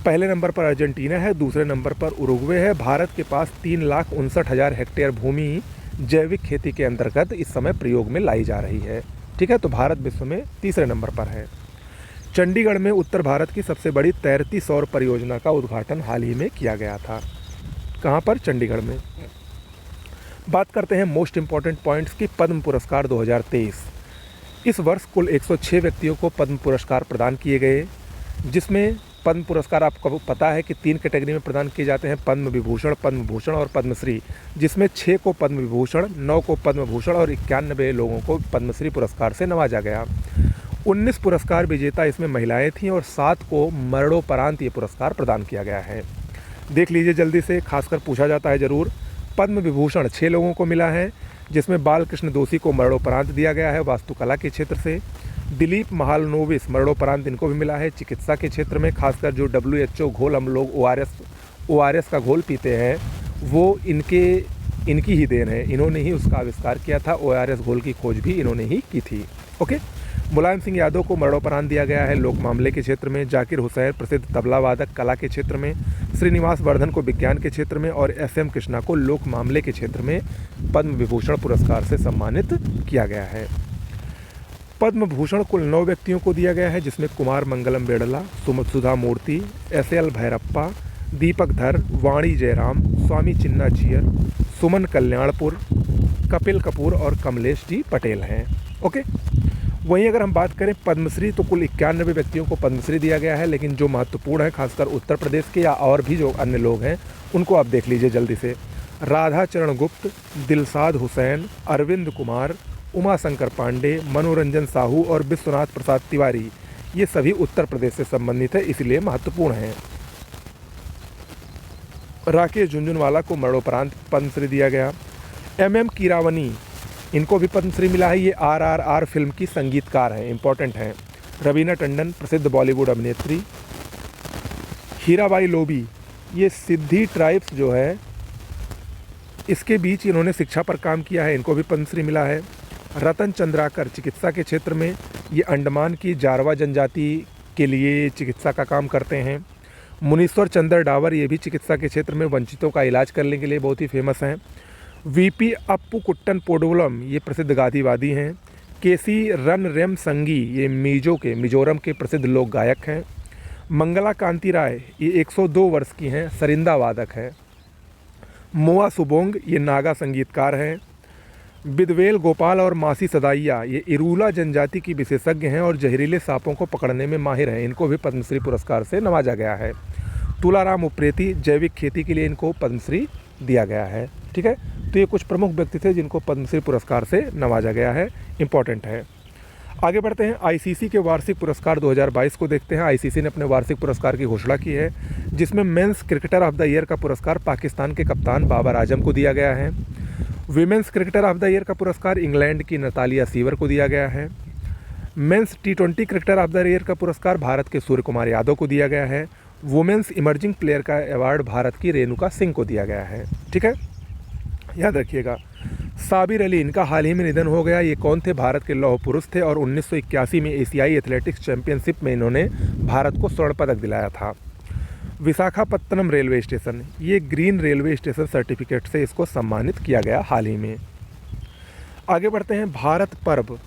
पहले नंबर पर अर्जेंटीना है, दूसरे नंबर पर उरुग्वे है। भारत के पास 3,59,000 हेक्टेयर भूमि जैविक खेती के अंतर्गत इस समय प्रयोग में लाई जा रही है। ठीक है, तो भारत विश्व में तीसरे नंबर पर है। चंडीगढ़ में उत्तर भारत की सबसे बड़ी तैरती सौर परियोजना का उद्घाटन हाल ही में किया गया था। कहाँ पर? चंडीगढ़ में। बात करते हैं मोस्ट इम्पॉर्टेंट पॉइंट्स की। पद्म पुरस्कार 2023। इस वर्ष कुल 106 व्यक्तियों को पद्म पुरस्कार प्रदान किए गए, जिसमें पद्म पुरस्कार आपको पता है कि 3 कैटेगरी में प्रदान किए जाते हैं, पद्म विभूषण, पद्म भूषण और पद्मश्री, जिसमें 6 को पद्म विभूषण, 9 को पद्म भूषण और 91 लोगों को पद्मश्री पुरस्कार से नवाजा गया। 19 पुरस्कार विजेता इसमें महिलाएं थीं और 7 को मरणोपरांत ये पुरस्कार प्रदान किया गया है। देख लीजिए जल्दी से, खासकर पूछा जाता है ज़रूर। पद्म विभूषण 6 लोगों को मिला है, जिसमें बालकृष्ण दोषी को मरणोपरांत दिया गया है वास्तुकला के क्षेत्र से। दिलीप महालनोबिस मरणोपरांत इनको भी मिला है चिकित्सा के क्षेत्र में, खासकर जो WHO घोल हम लोग ORS का घोल पीते हैं वो इनकी ही देन है। इन्होंने ही उसका आविष्कार किया था। ORS घोल की खोज भी इन्होंने ही की थी। ओके। मुलायम सिंह यादव को मरणोपरांत दिया गया है लोक मामले के क्षेत्र में। जाकिर हुसैन प्रसिद्ध तबला वादक कला के क्षेत्र में। श्रीनिवास वर्धन को विज्ञान के क्षेत्र में और SM कृष्णा को लोक मामले के क्षेत्र में पद्म विभूषण पुरस्कार से सम्मानित किया गया है। पद्म भूषण कुल 9 व्यक्तियों को दिया गया है, जिसमें कुमार मंगलम बेड़ला, सुधा मूर्ति, SL भैरप्पा, दीपक धर, वाणी जयराम, स्वामी चिन्ना चियर, सुमन कल्याणपुर, कपिल कपूर और कमलेश जी पटेल हैं। ओके। वहीं अगर हम बात करें पद्मश्री, तो कुल 91 व्यक्तियों को पद्मश्री दिया गया है, लेकिन जो महत्वपूर्ण है खासकर उत्तर प्रदेश के या और भी जो अन्य लोग हैं उनको आप देख लीजिए जल्दी से। राधा चरण गुप्त, दिलसाद हुसैन, अरविंद कुमार, उमा शंकर पांडे, मनोरंजन साहू और विश्वनाथ प्रसाद तिवारी, ये सभी उत्तर प्रदेश से संबंधित है, इसलिए महत्वपूर्ण हैं। राकेश झुंझुनवाला को मरणोपरांत पद्मश्री दिया गया। MM कीरावनी, इनको भी पद्मश्री मिला है। ये RRR फिल्म की संगीतकार हैं, इंपॉर्टेंट हैं। रवीना टंडन प्रसिद्ध बॉलीवुड अभिनेत्री। हीराबाई लोबी, ये सिद्धि ट्राइब्स जो है इसके बीच इन्होंने शिक्षा पर काम किया है, इनको भी पद्मश्री मिला है। रतन चंद्राकर चिकित्सा के क्षेत्र में, ये अंडमान की जारवा जनजाति के लिए चिकित्सा का काम करते हैं। मुनीश्वर चंद्र डावर, ये भी चिकित्सा के क्षेत्र में वंचितों का इलाज करने के लिए बहुत ही फेमस हैं। VP अप्पू कुट्टन पोडोलम, ये प्रसिद्ध गांधीवादी हैं। KC रन रेम संगी, ये मिजोरम के प्रसिद्ध लोक गायक हैं। मंगला कांति राय, ये 102 वर्ष की हैं, सरिंदा वादक हैं। मोआ सुबोंग, ये नागा संगीतकार हैं। बिदवेल गोपाल और मासी सदाइया, ये इरूला जनजाति की विशेषज्ञ हैं और जहरीले सांपों को पकड़ने में माहिर हैं, इनको भी पद्मश्री पुरस्कार से नवाजा गया है। तुलाराम उप्रेती, जैविक खेती के लिए इनको पद्मश्री दिया गया है। ठीक है, तो ये कुछ प्रमुख व्यक्ति थे जिनको पद्मश्री पुरस्कार से नवाजा गया है, इंपॉर्टेंट है। आगे बढ़ते हैं, ICC के वार्षिक पुरस्कार 2022 को देखते हैं। ICC ने अपने वार्षिक पुरस्कार की घोषणा की है, जिसमें men's cricketer of the year का पुरस्कार पाकिस्तान के कप्तान बाबर आजम को दिया गया है। Women's cricketer of the year का पुरस्कार इंग्लैंड की नतालिया सीवर को दिया गया है। Men's T20 cricketer of the year का पुरस्कार भारत के सूर्य कुमार यादव को दिया गया है। वुमेंस इमर्जिंग प्लेयर का अवार्ड भारत की रेणुका सिंह को दिया गया है। ठीक है, याद रखिएगा। साबिर अली, इनका हाल ही में निधन हो गया। ये कौन थे? भारत के लौह पुरुष थे और 1981 में एशियाई एथलेटिक्स चैंपियनशिप में इन्होंने भारत को स्वर्ण पदक दिलाया था। विशाखापत्तनम रेलवे स्टेशन, ये ग्रीन रेलवे स्टेशन सर्टिफिकेट से इसको सम्मानित किया गया हाल ही में। आगे बढ़ते हैं, भारत पर्व।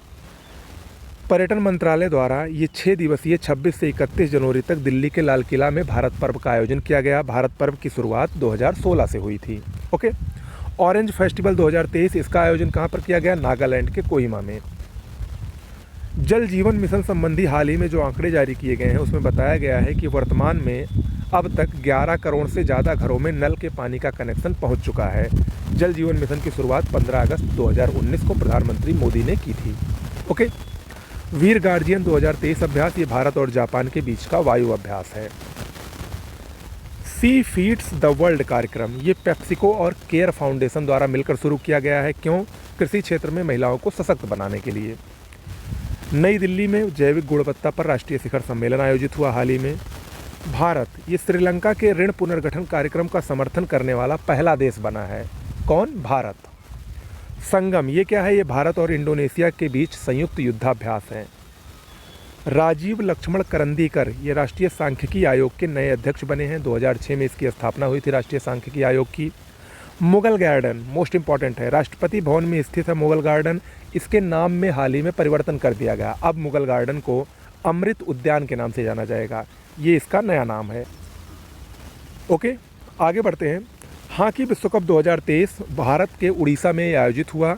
पर्यटन मंत्रालय द्वारा ये 6 दिवसीय 26 से 31 जनवरी तक दिल्ली के लाल किला में भारत पर्व का आयोजन किया गया। भारत पर्व की शुरुआत 2016 से हुई थी। ओके। ऑरेंज फेस्टिवल 2023, इसका आयोजन कहाँ पर किया गया? नागालैंड के कोहिमा में। जल जीवन मिशन संबंधी हाल ही में जो आंकड़े जारी किए गए हैं उसमें बताया गया है कि वर्तमान में अब तक 11 करोड़ से ज़्यादा घरों में नल के पानी का कनेक्शन पहुंच चुका है। जल जीवन मिशन की शुरुआत 15 अगस्त 2019 को प्रधानमंत्री मोदी ने की थी। ओके। वीर गार्जियन 2023 अभ्यास, ये भारत और जापान के बीच का वायु अभ्यास है। सी फीड्स द वर्ल्ड कार्यक्रम, ये पेप्सिको और केयर फाउंडेशन द्वारा मिलकर शुरू किया गया है। क्यों? कृषि क्षेत्र में महिलाओं को सशक्त बनाने के लिए। नई दिल्ली में जैविक गुणवत्ता पर राष्ट्रीय शिखर सम्मेलन आयोजित हुआ हाल ही में। भारत, ये श्रीलंका के ऋण पुनर्गठन कार्यक्रम का समर्थन करने वाला पहला देश बना है। कौन? भारत। संगम, ये क्या है? ये भारत और इंडोनेशिया के बीच संयुक्त युद्धाभ्यास है। राजीव लक्ष्मण करंदीकर ये राष्ट्रीय सांख्यिकी आयोग के नए अध्यक्ष बने हैं। 2006 में इसकी स्थापना हुई थी राष्ट्रीय सांख्यिकी आयोग की। मुगल गार्डन मोस्ट इंपॉर्टेंट है, राष्ट्रपति भवन में स्थित है मुगल गार्डन। इसके नाम में हाल ही में परिवर्तन कर दिया गया, अब मुगल गार्डन को अमृत उद्यान के नाम से जाना जाएगा, ये इसका नया नाम है। ओके, आगे बढ़ते हैं। हॉकी विश्व कप 2023 भारत के उड़ीसा में आयोजित हुआ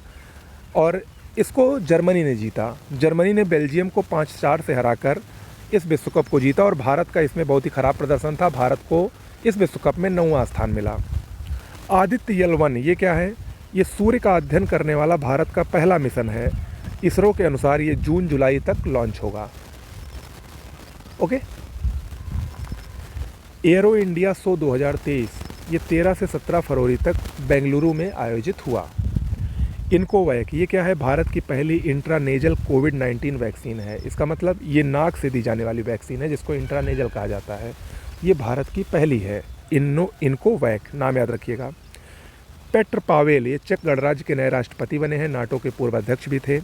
और इसको जर्मनी ने जीता। जर्मनी ने बेल्जियम को 5-4 से हराकर इस विश्व कप को जीता और भारत का इसमें बहुत ही खराब प्रदर्शन था। भारत को इस विश्व कप में 9वां स्थान मिला। आदित्य L1 ये क्या है? ये सूर्य का अध्ययन करने वाला भारत का पहला मिशन है। इसरो के अनुसार ये जून-जुलाई तक लॉन्च होगा। ओके, एरो इंडिया शो 2023 ये 13 से 17 फरवरी तक बेंगलुरु में आयोजित हुआ। इनकोवैक ये क्या है? भारत की पहली इंट्रानेजल कोविड-19 वैक्सीन है। इसका मतलब ये नाक से दी जाने वाली वैक्सीन है जिसको इंट्रानेजल कहा जाता है। ये भारत की पहली है। इनकोवैक नाम याद रखिएगा। पेट्र पावेल ये चेक गणराज्य के नए राष्ट्रपति बने हैं, नाटो के पूर्व अध्यक्ष भी थे।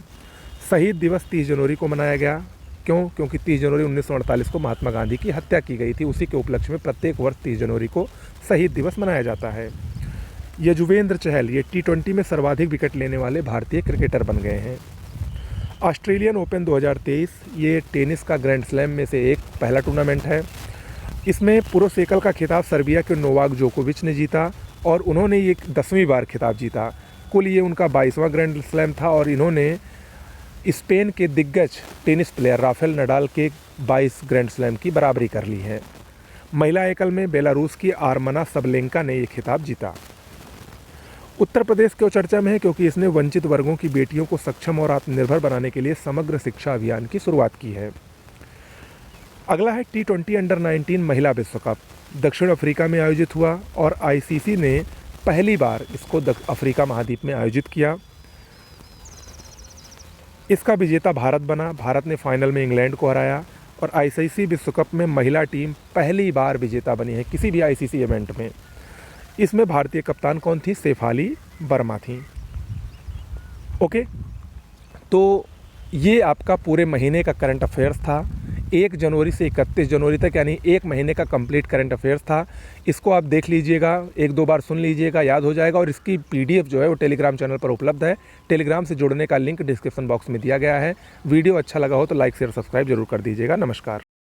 शहीद दिवस 30 जनवरी को मनाया गया। क्यों? क्योंकि 30 जनवरी 1948 को महात्मा गांधी की हत्या की गई थी। उसी के उपलक्ष्य में प्रत्येक वर्ष 30 जनवरी को शहीद दिवस मनाया जाता है। यजुवेंद्र चहल ये T20 में सर्वाधिक विकेट लेने वाले भारतीय क्रिकेटर बन गए हैं। ऑस्ट्रेलियन ओपन 2023 ये टेनिस का ग्रैंड स्लैम में से एक पहला टूर्नामेंट है। इसमें पुरुष एकल का खिताब सर्बिया के नोवाक जोकोविच ने जीता और उन्होंने ये 10वीं बार खिताब जीता। कुल ये उनका 22वां ग्रैंड स्लैम था और इन्होंने स्पेन के दिग्गज टेनिस प्लेयर राफेल नडाल के 22 ग्रैंड स्लैम की बराबरी कर ली है। महिला एकल में बेलारूस की आर्मना सबलेंका ने ये खिताब जीता। उत्तर प्रदेश क्यों चर्चा में है? क्योंकि इसने वंचित वर्गों की बेटियों को सक्षम और आत्मनिर्भर बनाने के लिए समग्र शिक्षा अभियान की शुरुआत की है। अगला है T20 अंडर 19 महिला विश्व कप। दक्षिण अफ्रीका में आयोजित हुआ और ICC ने पहली बार इसको अफ्रीका महाद्वीप में आयोजित किया। इसका विजेता भारत बना। भारत ने फाइनल में इंग्लैंड को हराया और ICC विश्व कप में महिला टीम पहली बार विजेता बनी है किसी भी ICC इवेंट में। इसमें भारतीय कप्तान कौन थी? शेफाली वर्मा थी। ओके, तो ये आपका पूरे महीने का करंट अफेयर्स था। 1 जनवरी से 31 जनवरी तक यानी एक महीने का कंप्लीट करंट अफेयर्स था। इसको आप देख लीजिएगा, 1-2 बार सुन लीजिएगा, याद हो जाएगा। और इसकी PDF जो है वो टेलीग्राम चैनल पर उपलब्ध है। टेलीग्राम से जुड़ने का लिंक डिस्क्रिप्शन बॉक्स में दिया गया है। वीडियो अच्छा लगा हो तो लाइक शेयर सब्सक्राइब जरूर कर दीजिएगा। नमस्कार।